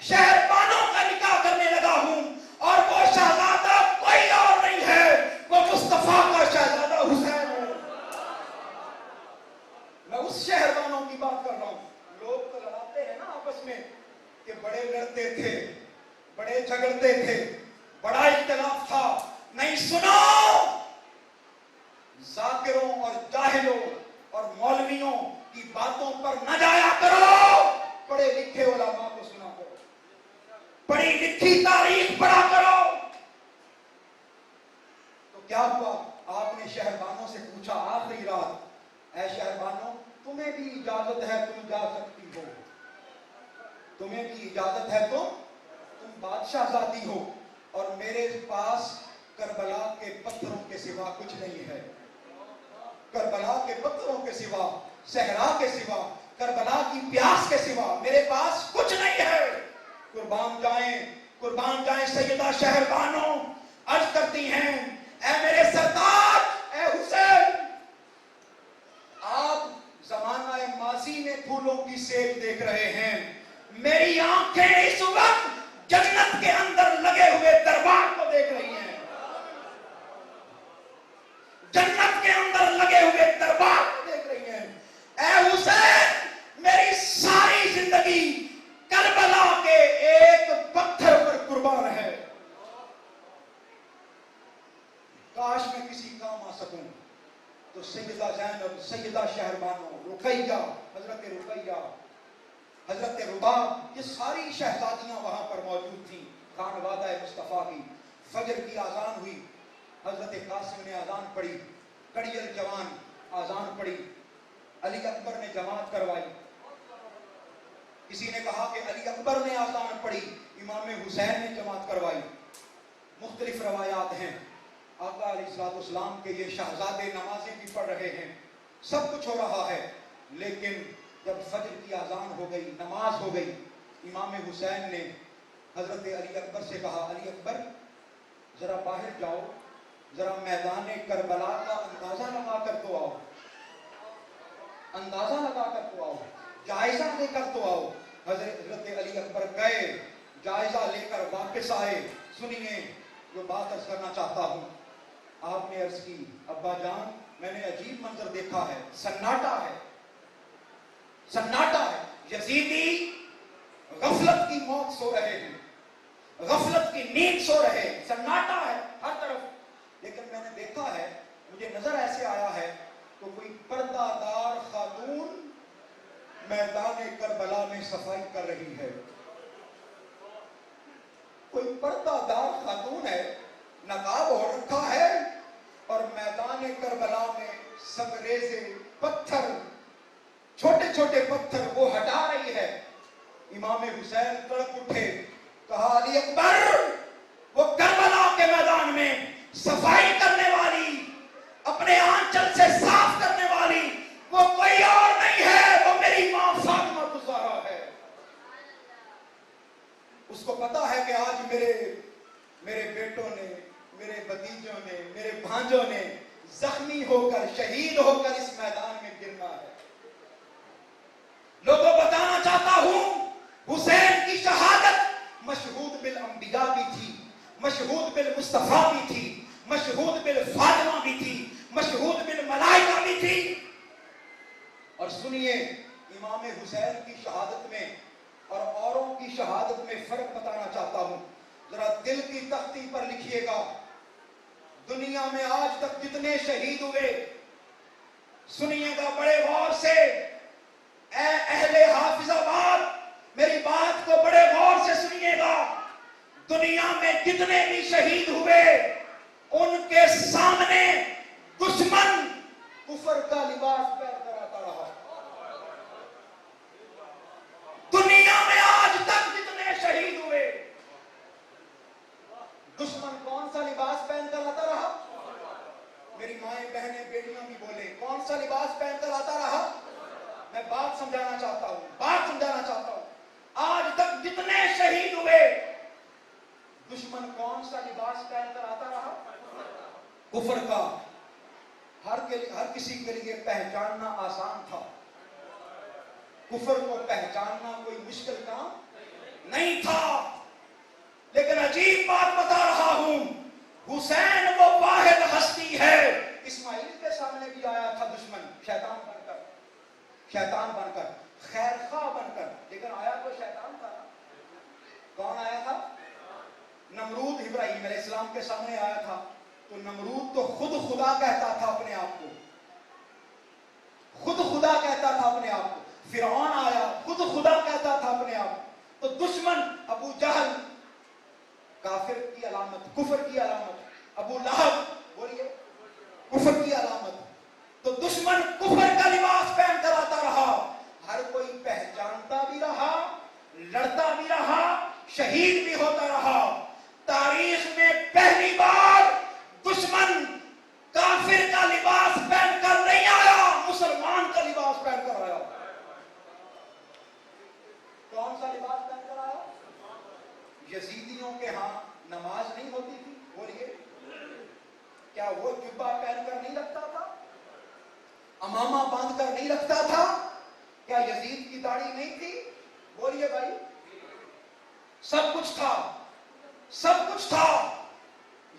شہر بانو کا نکاح کرنے لگا ہوں, اور وہ شہزادہ کوئی اور نہیں ہے, وہ مصطفیٰ کا شہزادہ حسین ہے. میں اس شہر بانو کی بات کر رہا ہوں. لوگ تو لڑاتے ہیں نا آپس میں کہ بڑے لڑتے تھے, بڑے جھگڑتے تھے, بڑا اختلاف تھا. نہیں, سنو, ذاکروں اور جاہلوں اور مولویوں کی باتوں پر نہ جایا کرو, پڑھے لکھے علماء کو سنا کرو, پڑھی لکھی تاریخ پڑھا کرو. تو کیا ہوا, آپ نے شہربانوں سے پوچھا آخری رات, اے شہربانوں تمہیں بھی اجازت ہے, تم جا سکتی ہو, تمہیں بھی اجازت ہے, تم بادشاہ زادی ہو, اور میرے پاس کربلا کے پتھروں کے سوا کچھ نہیں ہے. کربلا کے پتھروں کے سوا, صحرا کے سوا, کربلا کی پیاس کے سوا میرے پاس کچھ نہیں ہے. قربان جائیں, قربان جائیں سیدہ شہربانو عرض کرتی ہیں, اے میرے سردار, اے حسین, آپ زمانہ ماضی میں پھولوں کی سیل دیکھ رہے ہیں, میری آنکھیں اس وقت جنت کے اندر لگے ہوئے دربار کو دیکھ رہی ہیں. جنت کے اندر لگے ہوئے دربار کو دیکھ رہی ہیں. اے حسین, میری ساری زندگی کربلا کے ایک پتھر پر قربان ہے. کاش میں کسی کام آ سکوں تو سیدہ زینب, سیدہ شہربانو, رقیہ, حضرت رقیہ, حضرت رباب, یہ ساری شہزادیاں وہاں پر موجود تھیں. خانوادہ مصطفیٰ کی فجر کی آذان ہوئی, حضرت قاسم نے آذان پڑھی, کڑی الجوان آذان پڑھی, علی اکبر نے جماعت کروائی. کسی نے کہا کہ علی اکبر نے آذان پڑھی, امام حسین نے جماعت کروائی. مختلف روایات ہیں. آقا علیہ السلام کے یہ شہزادے نمازیں بھی پڑھ رہے ہیں, سب کچھ ہو رہا ہے, لیکن جب فجر کی آذان ہو گئی, نماز ہو گئی, امام حسین نے حضرت علی اکبر سے کہا, علی اکبر ذرا باہر جاؤ، ذرا میدان کربلا کا اندازہ لگا کر تو آؤ، اندازہ لگا کر تو آؤ، جائزہ لے کر تو آؤ۔ حضرت علی اکبر گئے، جائزہ لے کر واپس آئے۔ سنیے جو بات عرض کرنا چاہتا ہوں، آپ نے عرض کی ابا جان میں نے عجیب منظر دیکھا ہے، سناٹا ہے، سناٹا ہے، یزیدی غفلت کی موت سو رہے ہیں، غفلت کی نیند سو رہے ہیں، سناٹا ہے ہر طرف۔ لیکن میں نے دیکھا ہے، مجھے نظر ایسے آیا ہے تو کوئی پردہ دار خاتون میدان کربلا میں صفائی کر رہی ہے، کوئی پردہ دار خاتون ہے، نقاب ہو رکھا ہے اور میدان کربلا میں سنگریزے پتھر، چھوٹے چھوٹے پتھر وہ ہٹا رہی ہے۔ امام حسین تڑپ اٹھے، کہا علی اکبر وہ کربلا کے میدان میں صفائی کرنے والی، اپنے آنچل سے صاف کرنے والی وہ کوئی اور نہیں ہے، وہ میری ماں فاطمہ الزہرا ہے۔ اس کو پتا ہے کہ آج میرے بیٹوں نے، میرے بھتیجوں نے، میرے بھانجوں نے زخمی ہو کر، شہید ہو کر اس میدان میں گرنا ہے۔ لوگوں بتانا چاہتا ہوں حسین کی شہادت مشہود بالانبیاء بھی تھی، مشہود بالمصطفیٰ بھی تھی، مشہود بالفاطمہ بھی تھی، مشہود بالملائکہ بھی تھی۔ اور سنیے امام حسین کی شہادت میں اور اوروں کی شہادت میں فرق بتانا چاہتا ہوں، ذرا دل کی تختی پر لکھیے گا۔ دنیا میں آج تک جتنے شہید ہوئے، سنیے گا بڑے غور سے، اے اہل حافظ آباد میری بات کو بڑے غور سے سنیے گا۔ دنیا میں جتنے بھی شہید ہوئے ان کے سامنے دشمن کفر کا لباس پہن کر آتا رہا۔ دنیا میں آج تک جتنے شہید ہوئے دشمن کون سا لباس پہن کر آتا رہا؟ میری مائیں بہنیں بیٹیاں بھی بولے، کون سا لباس پہن کر آتا رہا؟ میں بات سمجھانا چاہتا ہوں، آج تک جتنے شہید ہوئے دشمن کون سا لباس پہن کر آتا رہا؟ کفر کا۔ ہر کسی کے لیے پہچاننا آسان تھا، کفر کو پہچاننا کوئی مشکل کام نہیں تھا۔ لیکن عجیب بات بتا رہا ہوں، حسین وہ واحد ہستی ہے، اسماعیل کے سامنے بھی آیا تھا دشمن، شیطان بن کر، خیر خواہ بن کر، لیکن آیا تو شیطان تھا۔ کون آیا تھا؟ نمرود ابراہیم علیہ السلام کے سامنے آیا تھا تو نمرود تو خود خدا کہتا تھا اپنے آپ کو، خود خدا کہتا تھا اپنے آپ کو۔ فرعون آیا، خود خدا کہتا تھا اپنے آپ کو۔ تو دشمن ابو جہل کافر کی علامت، کفر کی علامت، ابو لہب بولیے کفر کی علامت۔ تو دشمن کفر کا لباس پہن کر آتا رہا، ہر کوئی پہچانتا بھی رہا، لڑتا بھی رہا، شہید بھی ہوتا رہا۔ تاریخ میں پہلی بار دشمن کافر کا لباس پہن کر نہیں آیا، مسلمان کا لباس پہن کر آیا۔ کون سا لباس پہن کر آیا؟ یزیدیوں کے ہاں نماز نہیں ہوتی تھی، بولیے کیا وہ جبہ پہن کر نہیں رکھتا تھا؟ امامہ باندھ کر نہیں رکھتا تھا؟ کیا یزید کی داڑھی نہیں تھی؟ بولیے بھائی، سب کچھ تھا، سب کچھ تھا۔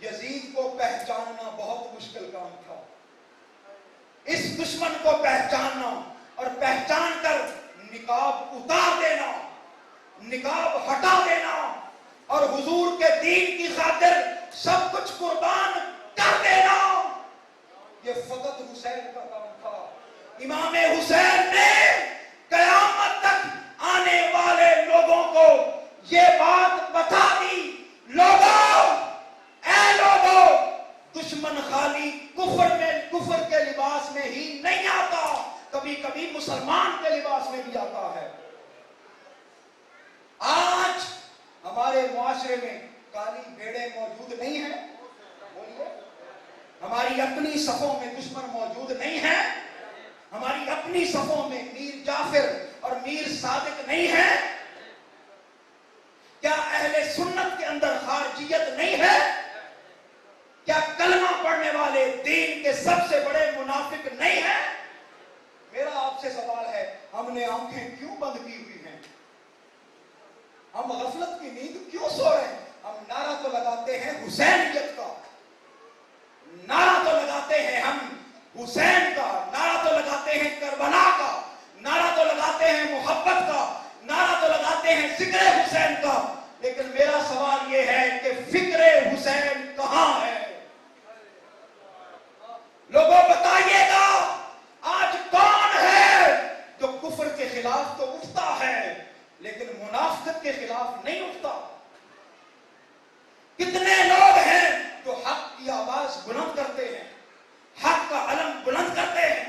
یزید کو پہچاننا بہت مشکل کام تھا۔ اس دشمن کو پہچاننا اور پہچان کر نقاب اتار دینا، نقاب ہٹا دینا اور حضور کے دین کی خاطر سب کچھ قربان کر دینا، یہ فقط حسین کا کام تھا۔ امام حسین نے قیامت تک آنے والے لوگوں کو یہ بات بتا دی، لوگوں دشمن خالی کفر کے لباس میں ہی نہیں آتا، کبھی کبھی مسلمان کے لباس میں بھی آتا ہے۔ آج ہمارے معاشرے میں کالی بھیڑیں موجود نہیں ہیں، بولیے ہماری اپنی صفوں میں دشمن موجود نہیں ہے، ہماری اپنی صفوں میں میر جعفر اور میر صادق نہیں ہے، کیا اہل سنت کے اندر خارجیت نہیں ہے؟ کیا کلمہ پڑھنے والے دین کے سب سے بڑے منافق نہیں ہیں؟ میرا آپ سے سوال ہے، ہم نے آنکھیں کیوں بند کی ہوئی ہیں؟ ہم غفلت کی نیند کیوں سو رہے ہیں؟ ہم نعرہ تو لگاتے ہیں حسینیت کا، نعرہ تو لگاتے ہیں ہم حسین کا، نعرہ تو لگاتے ہیں کربلا کا، نعرہ تو لگاتے ہیں محبت کا، نعرہ تو لگاتے ہیں ذکر حسین کا، لیکن میرا سوال یہ ہے کہ فکر حسین کہاں ہے؟ لوگوں بتائیے گا آج کون ہے جو کفر کے خلاف تو اٹھتا ہے لیکن منافقت کے خلاف نہیں اٹھتا؟ کتنے لوگ ہیں جو حق کی آواز بلند کرتے ہیں، حق کا علم بلند کرتے ہیں؟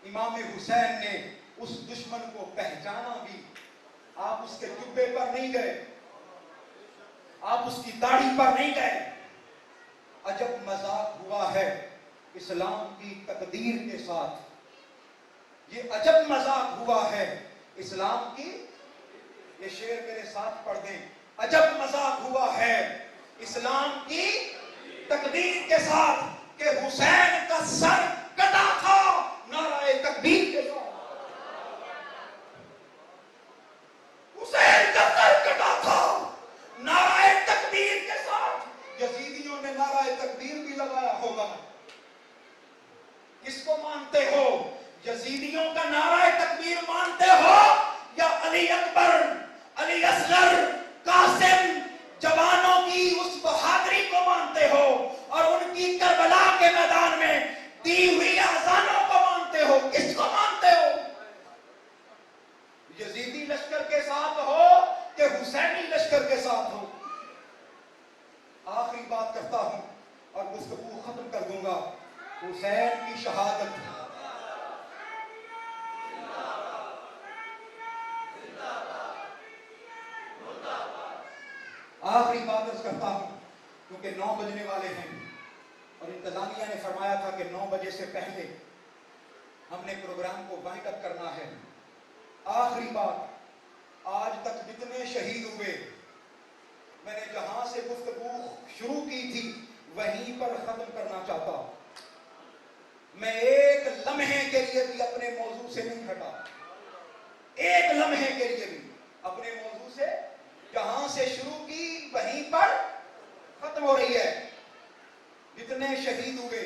امام حسین نے اس دشمن کو پہچانا بھی، آپ اس کے جبے پر نہیں گئے، آپ اس کی داڑھی پر نہیں گئے۔ عجب مذاق ہوا ہے اسلام کی تقدیر کے ساتھ، یہ عجب مذاق ہوا ہے اسلام کی، یہ شعر میرے ساتھ پڑھ دیں، عجب مذاق ہوا ہے اسلام کی تقدیر کے ساتھ کہ حسین کا سر کٹا تھا نعرہ تکبیر کے ساتھ، حسین کا سر کٹا تھا نعرہ تکبیر کے ساتھ۔ یزیدیوں نے نعرہ تکبیر بھی لگایا ہوگا، کس کو مانتے ہو؟ یزیدیوں کا نعرہ تکبیر مانتے ہو یا علی اکبر، علی اصغر، قاسم جوانوں کی اس بہادری کو مانتے ہو اور ان کی کربلا کے میدان میں دی ہوئی اذانوں کو مانتے ہو؟ کس کو مانتے ہو؟ یزیدی لشکر کے ساتھ ہو کہ حسینی لشکر کے ساتھ ہو؟ آخری بات کرتا ہوں اور گفتگو ختم کر دوں گا۔ حسین کی شہادت، آخری بات عرض کرتا ہوں کیونکہ 9 بجنے والے ہیں اور انتظامیہ نے فرمایا تھا کہ 9 بجے سے پہلے ہم نے پروگرام کو وائنڈ اپ کرنا ہے۔ آخری بات، آج تک جتنے شہید ہوئے، میں نے جہاں سے گفتگو شروع کی تھی وہیں پر ختم کرنا چاہتا ہوں۔ میں ایک لمحے کے لیے بھی اپنے موضوع سے نہیں ہٹا، ایک لمحے کے لیے بھی اپنے موضوع سے، جہاں سے شروع کی وہیں پر ختم ہو رہی ہے۔ جتنے شہید ہوئے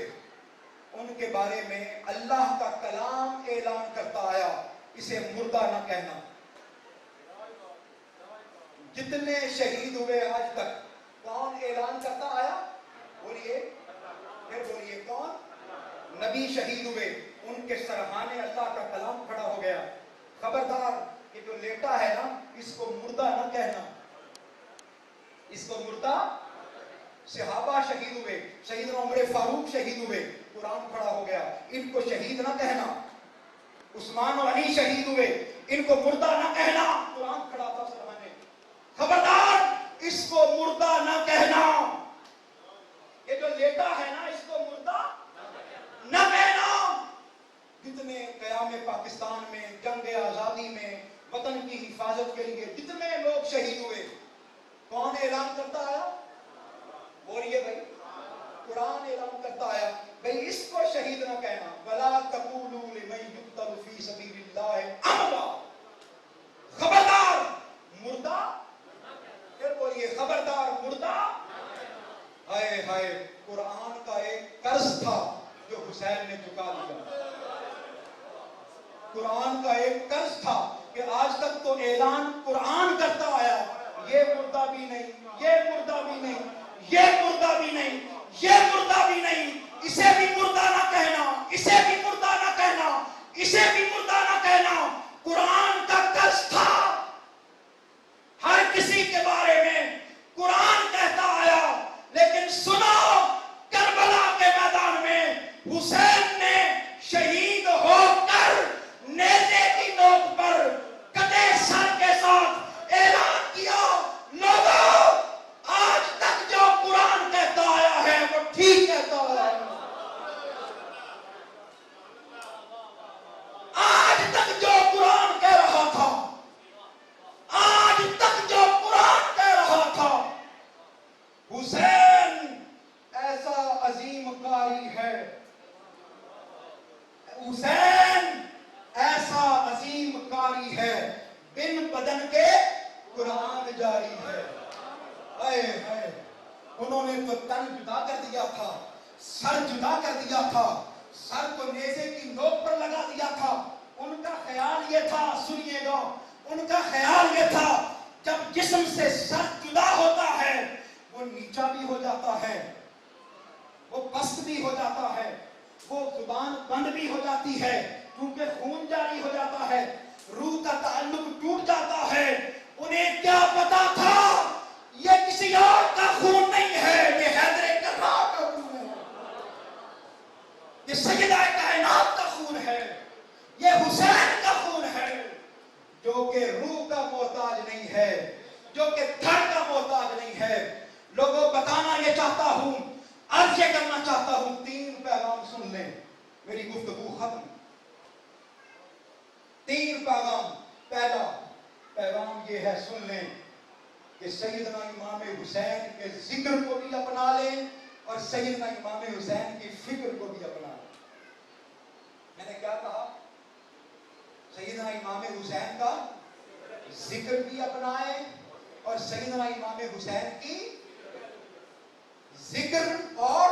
ان کے بارے میں اللہ کا کلام اعلان کرتا آیا، اسے مردہ نہ کہنا۔ جتنے شہید ہوئے آج تک کون اعلان کرتا آیا؟ بولیے، پھر بولیے، کون؟ نبی شہید ہوئے، ان کے سرحانے اللہ کا کلام کھڑا ہو گیا، خبردار کہ جو لیٹا ہے نا اس کو مردہ نہ کہنا، اس کو مردہ۔ صحابہ شہید ہوئے، سیدنا عمر فاروق شہید ہوئے، قرآن کھڑا ہو گیا، ان کو شہید نہ کہنا۔ عثمان و علی شہید ہوئے، ان کو مردہ نہ کہنا، قرآن کھڑا تھا سرحانے، خبردار اس کو مردہ نہ کہنا۔ یہ جو لیٹا ہے نا اس کو مردہ نہ کہنا۔ جتنے قیام پاکستان میں، جنگ آزادی میں، وطن کی حفاظت کے لیے جتنے لوگ شہید ہوئے، کون اعلان کرتا آیا؟ بولیے بھائی، قرآن اعلان کرتا آیا بھائی اس کو شہید نہ کہنا۔ وَلَا تَقُولُوا لِمَن يُقْتَلُ فِي سَبِيلِ اللَّهِ أَمْوَاتٌ، خبردار مردہ، پھر بولیے خبردار مردہ۔ ہائے ہائے، قرآن کا ایک قرض تھا جو حسین نے چکا دیا، قرآن کا ایک قرض تھا کہ آج تک تو اعلان قرآن کرتا آیا، یہ مردہ بھی نہیں، یہ مردہ بھی نہیں، یہ مردہ بھی نہیں، یہ مردہ بھی نہیں، اسے بھی مردہ نہ کہنا، اسے بھی مردہ نہ کہنا، اسے بھی مردہ نہ کہنا۔ قرآن کا قرض تھا، ہر کسی کے بارے میں قرآن کہتا آیا، لیکن سنو کربلا کے میدان میں حسین نے شہید ہو کر نیزے کی نوک پر کٹے سر کے ساتھ اعلان کیا، لوگوں آج تک جو قرآن کہتا آیا ہے وہ ٹھیک کہتا آیا ہے، آج تک جو قرآن کہہ بدن کے قرآن جاری ہے. اے اے انہوں نے تو تن جدا کر دیا تھا, سر جدا کر دیا تھا, سر کو نیزے کی نوک پر لگا دیا تھا. ان کا خیال یہ تھا, سنیے گا, ان کا خیال یہ تھا جب جسم سے سر جدا ہوتا ہے وہ نیچا بھی ہو جاتا ہے, وہ پست بھی ہو جاتا ہے, وہ زبان بند بھی ہو جاتی ہے کیونکہ خون جاری ہو جاتا ہے, روح کا تعلق ٹوٹ جاتا ہے. انہیں کیا پتا تھا یہ کسی اور کا خون نہیں ہے, یہ حیدر کرار کا خون ہے, یہ سیدہ کائنات کا خون ہے, یہ حسین کا خون ہے, جو کہ روح کا محتاج نہیں ہے, جو کہ دھڑ کا محتاج نہیں ہے. لوگوں بتانا یہ چاہتا ہوں, عرض یہ کرنا چاہتا ہوں, 3 پیغام سن لیں, میری گفتگو ختم. 3 پیغام. پہلا پیغام یہ ہے, سن لیں, کہ سیدنا امام حسین کے ذکر کو بھی اپنا لیں اور سیدنا امام حسین کی فکر کو بھی اپنا لیں. میں نے کیا کہا؟ سیدنا امام حسین کا ذکر بھی اپنائیں اور سیدنا امام حسین کی ذکر اور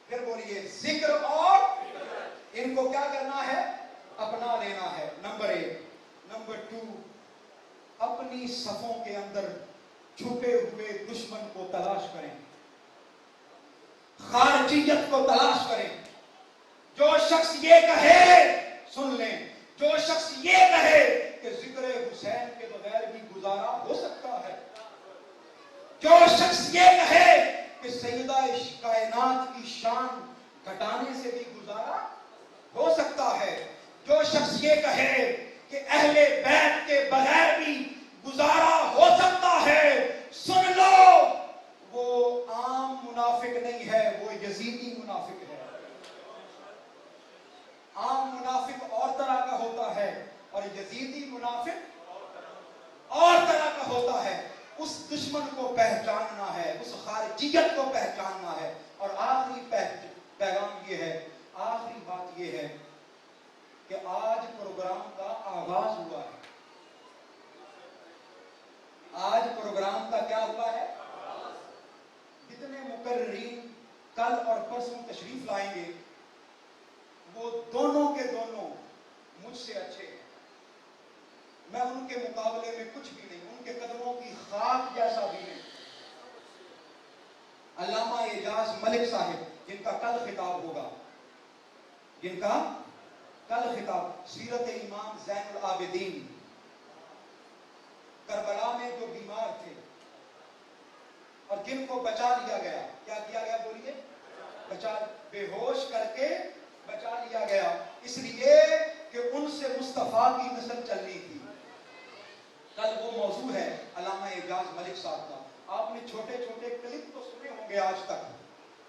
پھر بولیے ذکر اور ان کو کیا کرنا ہے؟ اپنا لینا ہے. نمبر 1. نمبر 2, اپنی صفوں کے اندر چھپے ہوئے دشمن کو تلاش کریں, خارجیت کو تلاش کریں. جو شخص یہ کہے, سن لیں, جو شخص یہ کہے کہ ذکر حسین کے بغیر بھی گزارا ہو سکتا ہے, جو شخص یہ کہے کہ سیدہ کائنات کی شان گھٹانے سے بھی گزارا ہو سکتا ہے, جو شخص یہ کہے کہ اہل بیت کے بغیر بھی گزارا ہو سکتا ہے, سن لو, وہ عام منافق نہیں ہے, وہ یزیدی منافق ہے. عام منافق اور طرح کا ہوتا ہے اور یزیدی منافق اور طرح کا ہوتا ہے. اس دشمن کو پہچاننا ہے, اس خارجیت کو پہچاننا ہے. اور آخری پیغام یہ ہے, آخری بات یہ ہے کہ آج پروگرام کا آغاز ہوا ہے. آج پروگرام کا کیا ہوا ہے؟ جتنے مقررین کل اور پرسوں تشریف لائیں گے وہ دونوں کے دونوں مجھ سے اچھے ہیں. میں ان کے مقابلے میں کچھ بھی نہیں, ان کے قدموں کی خاک جیسا بھی نہیں. علامہ اعجاز ملک صاحب جن کا کل خطاب ہوگا, جن کا کل خطاب, سیرت امام زین العابدین, کربلا میں جو بیمار تھے اور جن کو بچا لیا گیا, کیا کیا گیا بولیے؟ بچا, بے ہوش کر کے بچا لیا گیا, اس لیے کہ ان سے مصطفیٰ کی نسل چلنی تھی. کل وہ موضوع ہے علامہ اعجاز ملک صاحب کا. آپ نے چھوٹے چھوٹے کلپ تو سنے ہوں گے آج تک,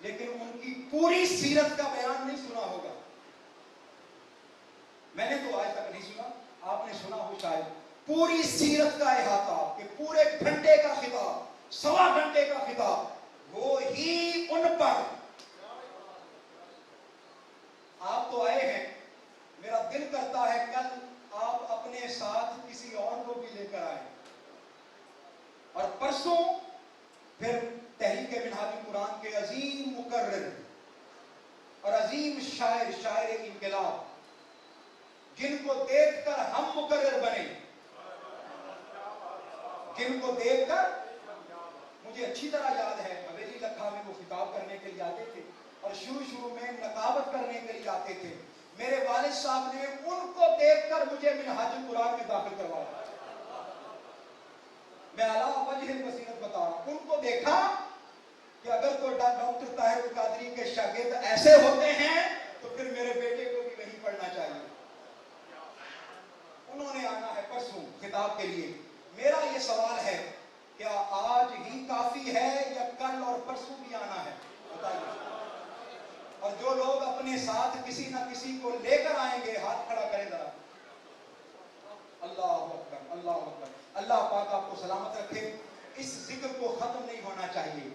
لیکن ان کی پوری سیرت کا بیان نہیں سنا ہوگا. میں نے تو آج تک نہیں سنا, آپ نے سنا ہو شاید. پوری سیرت کا احاطہ, کہ پورے گھنٹے کا خطاب, 1.25 گھنٹے کا خطاب, وہ ہی ان پر. آپ تو آئے ہیں, میرا دل کرتا ہے کل آپ اپنے ساتھ کسی اور کو بھی لے کر آئیں, اور پرسوں پھر تحریک منہاج القرآن کے عظیم مقرر اور عظیم شاعر, شاعر انقلاب, جن کو دیکھ کر ہم مقرر بنے, جن کو دیکھ کر مجھے اچھی طرح یاد ہے حویلی لکھا میں وہ خطاب کرنے کے لیے آتے تھے اور شروع میں نقابت کرنے کے لیے آتے تھے. میرے والد صاحب نے ان کو دیکھ کر مجھے منہاج القرآن میں داخل کروایا. میں علاوہ وجہ بصیرت بتا رہا ہوں, ان کو دیکھا کہ اگر تو ڈاکٹر طاہر القادری کے شاگرد ایسے ہوتے ہیں تو پھر میرے بیٹے کو بھی وہیں پڑھنا چاہیے. انہوں نے آنا ہے پرسوں خطاب کے لیے. میرا یہ سوال ہے, کیا آج ہی کافی ہے یا کل اور پرسوں بھی آنا ہے؟ بتائیے. اور جو لوگ اپنے ساتھ کسی نہ کسی کو لے کر آئیں گے, ہاتھ کھڑا کریں ذرا. اللہ اکبر, اللہ اکبر. اللہ پاک آپ کو سلامت رکھے. اس ذکر کو ختم نہیں ہونا چاہیے,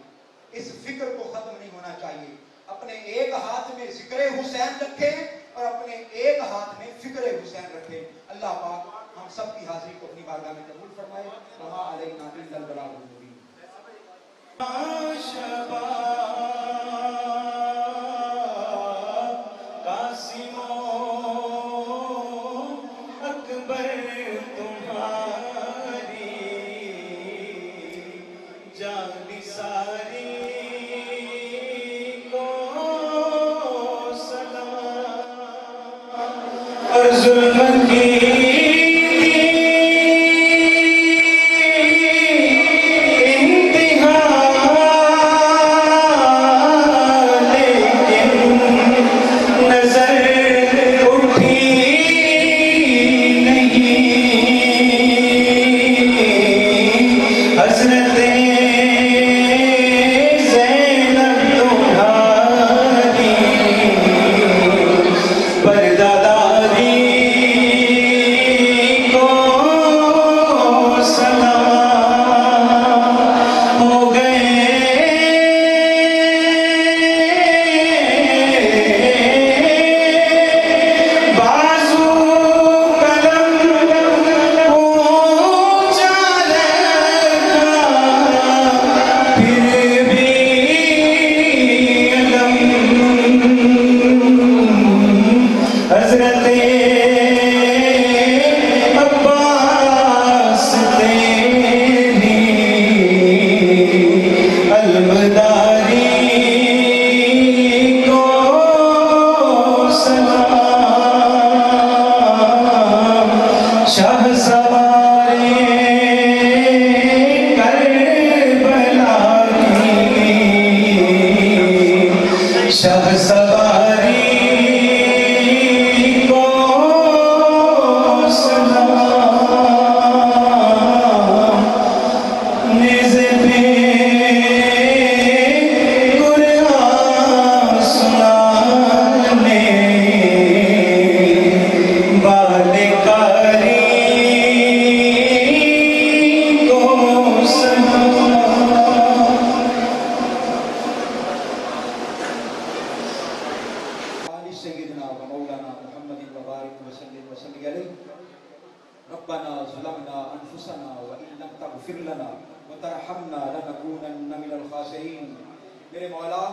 اس فکر کو ختم نہیں ہونا چاہیے. اپنے ایک ہاتھ میں ذکر حسین رکھے اور اپنے ایک ہاتھ میں فکر حسین رکھے. اللہ پاک ہم سب کی حاضری کو اپنی بارگاہ میں قبول فرمائے. وما علینا الا البلاغ المبین. ربنا ظلمنا انفسنا وان لم تغفر لنا وترحمنا لنكونن من الخاسرین. میرے مولا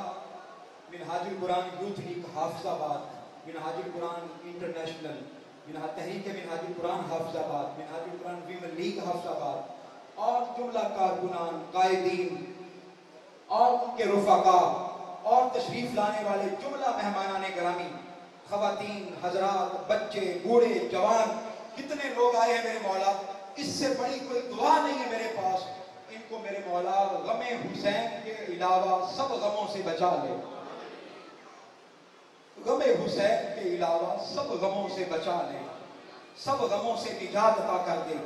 منہاج القرآن یوتھ لیگ حافظ آباد، منہاج القرآن انٹرنیشنل، تحریک منہاج القرآن حافظ آباد، منہاج القرآن ویمن لیگ حافظ آباد اور جملہ کارکنان، قائدین اور ان کے رفقاء اور تشریف لانے والے جملہ مہمانان گرامی، خواتین، حضرات، بچے، بوڑھے، جوان، کتنے لوگ آئے ہیں میرے مولا. اس سے بڑی کوئی دعا نہیں ہے میرے پاس. ان کو میرے مولا غم حسین کے علاوہ سب غموں سے بچا لے. غم حسین کے علاوہ سب غموں سے بچا لے، سب غموں سے نجات عطا کر دے.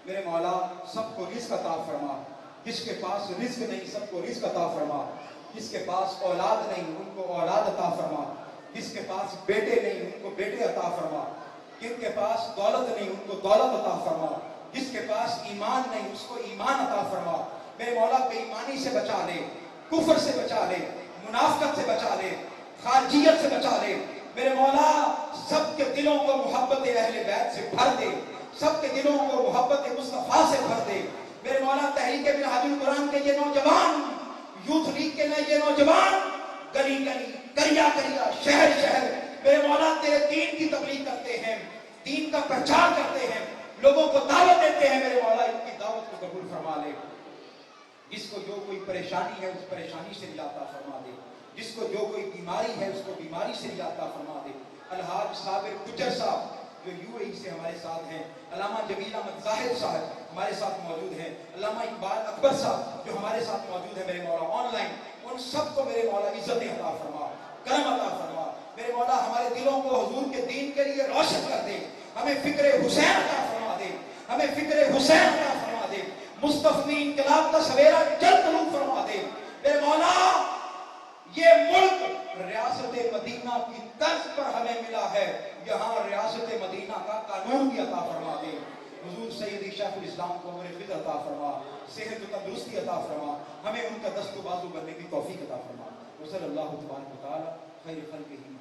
میرے مولا سب کو رزق عطا فرما. جس کے پاس رزق نہیں سب کو رزق عطا فرما. جس کے پاس اولاد نہیں ان کو اولاد عطا فرما. جس کے پاس بیٹے نہیں ان کو بیٹے عطا فرما. جن کے پاس دولت نہیں ان کو دولت عطا فرما. جس کے پاس ایمان نہیں اس کو ایمان عطا فرما. میرے مولا بے ایمانی سے بچا لے، کفر سے بچا لے، منافقت سے بچا لے، خارجیت سے بچا لے. میرے مولا سب کے دلوں کو محبت اہل بیت سے بھر دے، سب کے دلوں کو محبت مصطفیٰ سے بھر دے. میرے مولا تحریک منہاج القرآن کے یہ نوجوان، یوتھ لیگ کے یہ نوجوان گلی گلی، کریا کریا، شہر شہر میرے مولا تیرے دین کی تبلیغ کرتے ہیں، دین کا پرچار کرتے ہیں، لوگوں کو دعوت دیتے ہیں. میرے مولا ان کی دعوت کو قبول فرما لے. جس کو جو کوئی پریشانی ہے اس پریشانی سے نجات عطا فرما دے. جس کو جو کوئی بیماری ہے اس کو بیماری سے نجات عطا فرما دے. الحاج صابر گجر صاحب جو UAE سے ہمارے ساتھ ہیں، علامہ جمیل احمد زاہد صاحب ہمارے ساتھ موجود ہیں، علامہ اقبال اکبر صاحب جو ہمارے ساتھ موجود ہیں میرے مولا آن لائن، ان سب کو میرے مولا عزت عطا فرما، کرم عطا فرما. میرے مولا ہمارے دلوں کو حضور کے دین کے لیے روشن کر دے. ہمیں فکر حسین عطا فرما دے، ہمیں فکر حسین عطا فرما دے. مصطفی انقلاب کا سویرا جلد طلوع فرما دے. میرے مولا یہ ملک ریاست مدینہ کی طرز پر ہمیں ملا ہے، یہاں ریاست مدینہ کا قانون بھی عطا فرما دے. حضور سیدی شیخ الاسلام کو عمر فکر عطا فرما، صحت و تندرستی عطا فرما، ہمیں ان کا دست و بازو بننے کی توفیق عطا فرما. وصلی اللہ تبارک و تعالی خیر خلقہ